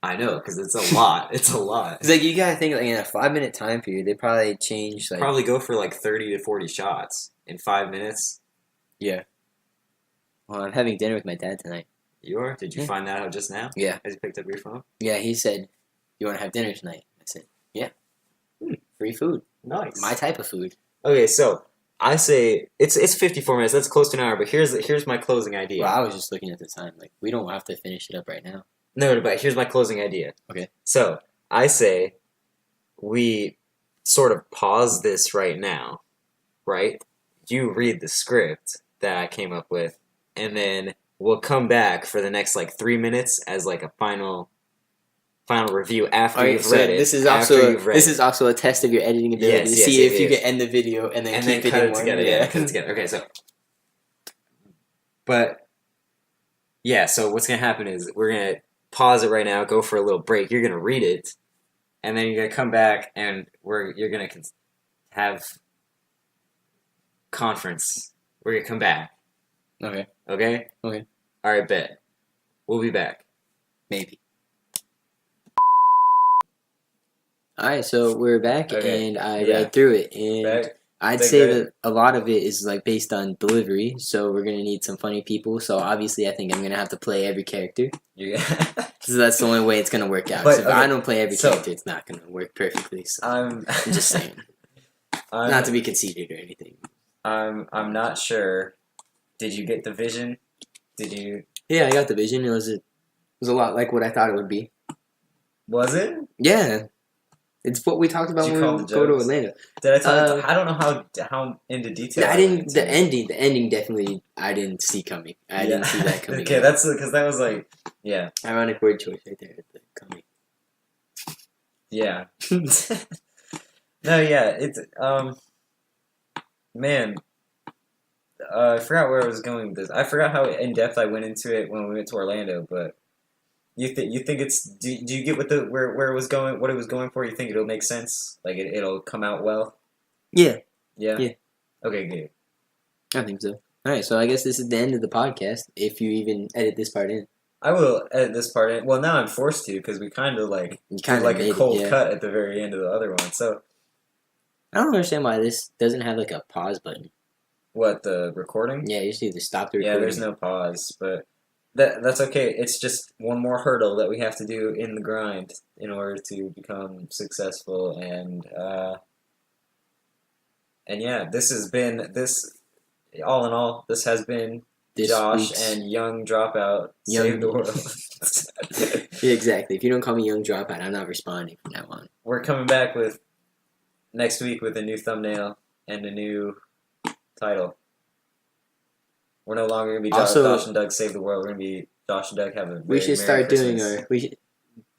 I know because it's a lot. It's a lot. It's like you gotta think like in a 5-minute time period, they probably change like Probably go for like 30 to 40 shots in 5 minutes. yeah. Well, I'm having dinner with my dad tonight. You are? Did you Yeah. find that out just now? Yeah. As you picked up your phone? Yeah, he said, "You want to have dinner tonight?" I said, "Yeah." Free food, Nice. my type of food. Okay, so I say it's 54 minutes. That's close to an hour. But here's my closing idea. Well, I was just looking at the time. Like we don't have to finish it up right now. No, but here's my closing idea. Okay. So I say we sort of pause this right now, right? You read the script that I came up with, and then we'll come back for the next like 3 minutes as like a final review after Alright, you've so read it. this is also a test of your editing ability to see if you can end the video and then keep it cut in it one. together. Yeah, cut it together. Okay, so, but yeah, so what's gonna happen is we're gonna pause it right now, go for a little break. You're gonna read it, and then you're gonna come back and you're gonna have conference. We're gonna come back. Okay. Okay. Okay. All right, bet. We'll be back. Maybe. Alright, so we're back, Okay. and I read through it, and Back. I'd say that a lot of it is like based on delivery, so we're gonna need some funny people. So obviously, I think I'm gonna have to play every character. Yeah. So that's the only way it's gonna work out. But, So if I don't play every character, it's not gonna work perfectly. So I'm just saying, not to be conceited or anything. I'm not sure. Did you get the vision? Did you? Yeah, I got the vision. It was a lot like what I thought it would be. Was it? Yeah. It's what we talked about when we go to Orlando. Did I tell you? I don't know how into detail. I didn't. The ending definitely I didn't see coming. I didn't see that coming. Okay, that's because that was like, yeah. Ironic word choice right there. The coming. Yeah. No, yeah. It's man. I forgot where I was going with this. I forgot how in depth I went into it when we went to Orlando, but. You think it's do you get what where it was going, what it was going for? You think it'll make sense, like it'll come out well? Yeah. Okay, good. I think so. All right, so I guess this is the end of the podcast. If you even edit this part in, I will edit this part in. Well, now I'm forced to because we kind of like a cold cut at the very end of the other one. So I don't understand why this doesn't have like a pause button. What, the recording? Yeah, you just need to stop the recording. Yeah, there's no pause, but. That's okay. It's just one more hurdle that we have to do in the grind in order to become successful. And yeah, this has been all in all. This has been Josh and Young Dropout Save the World. Yeah, exactly. If you don't call me Young Dropout, I'm not responding from now on. We're coming back next week with a new thumbnail and a new title. We're no longer going to be Josh and Doug Save the World. We're going to be Josh and Doug Have a Very We should start doing our...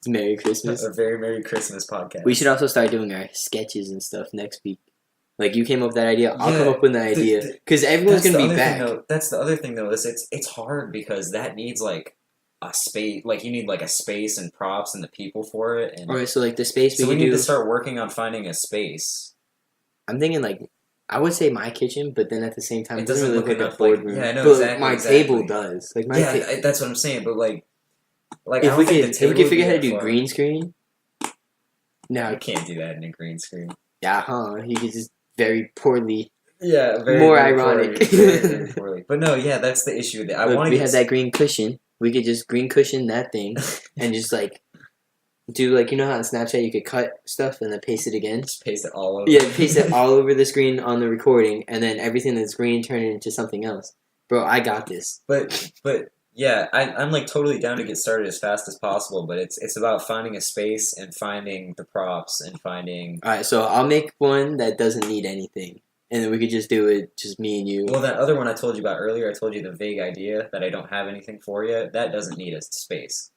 Merry Christmas. A very Merry Christmas podcast. We should also start doing our sketches and stuff next week. Like, you came up with that idea, I'll come up with an idea. Because everyone's going to be back. That's the other thing, though, is it's hard because that needs, like, a space. Like, you need, like, a space and props and the people for it. And alright, so, like, the space we need to start working on finding a space. I'm thinking, like... I would say my kitchen, but then at the same time, it doesn't look like a boardroom. Yeah, I know, but exactly. My table does. Like that's what I'm saying. But like if we could figure out how to do green screen, no, you can't do that in a green screen. Yeah, you could just very poorly. Yeah, more ironic. Very poorly. But no, yeah, that's the issue. We had that green cushion. We could just green cushion that thing and just like. Do like, you know how on Snapchat you could cut stuff and then paste it again? Just paste it all over. Yeah, paste it all over the screen on the recording, and then everything that's green turn it into something else. Bro, I got this. But yeah, I'm like totally down to get started as fast as possible. But it's about finding a space and finding the props and finding. All right, so I'll make one that doesn't need anything, and then we could just do it, just me and you. Well, that other one I told you about earlier, I told you the vague idea that I don't have anything for yet. That doesn't need a space.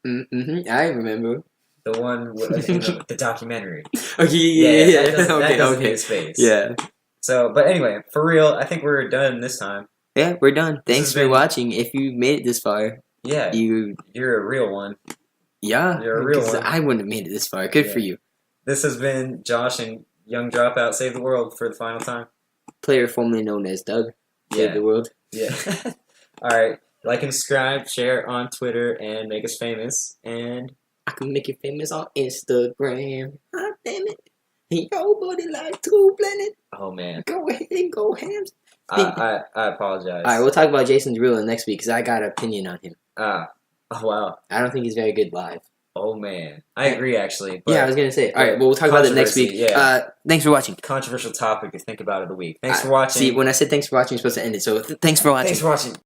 Mm-hmm. I remember. The one with the documentary. Okay, yeah. That doesn't need a space. Yeah. So, but anyway, for real, I think we're done this time. Yeah, we're done. Thanks for watching. If you made it this far, yeah, you're a real one. Yeah, you're a real one. I wouldn't have made it this far. Good for you. This has been Josh and Young Dropout Save the World for the final time. Player formerly known as Doug. Save the world. Yeah. All right. Like and subscribe, share on Twitter, and make us famous. And I can make you famous on Instagram. Ah, damn it. Your body like to blend it. Oh, man. Go ahead and go ham. I apologize. All right, we'll talk about Jason Derulo next week because I got an opinion on him. Oh, wow. I don't think he's very good live. Oh, man. I agree, actually. But yeah, I was going to say. All right, well, we'll talk about it next week. Yeah. Thanks for watching. Controversial topic to think about of the week. Thanks for watching. See, when I said thanks for watching, you're supposed to end it. So thanks for watching. Thanks for watching.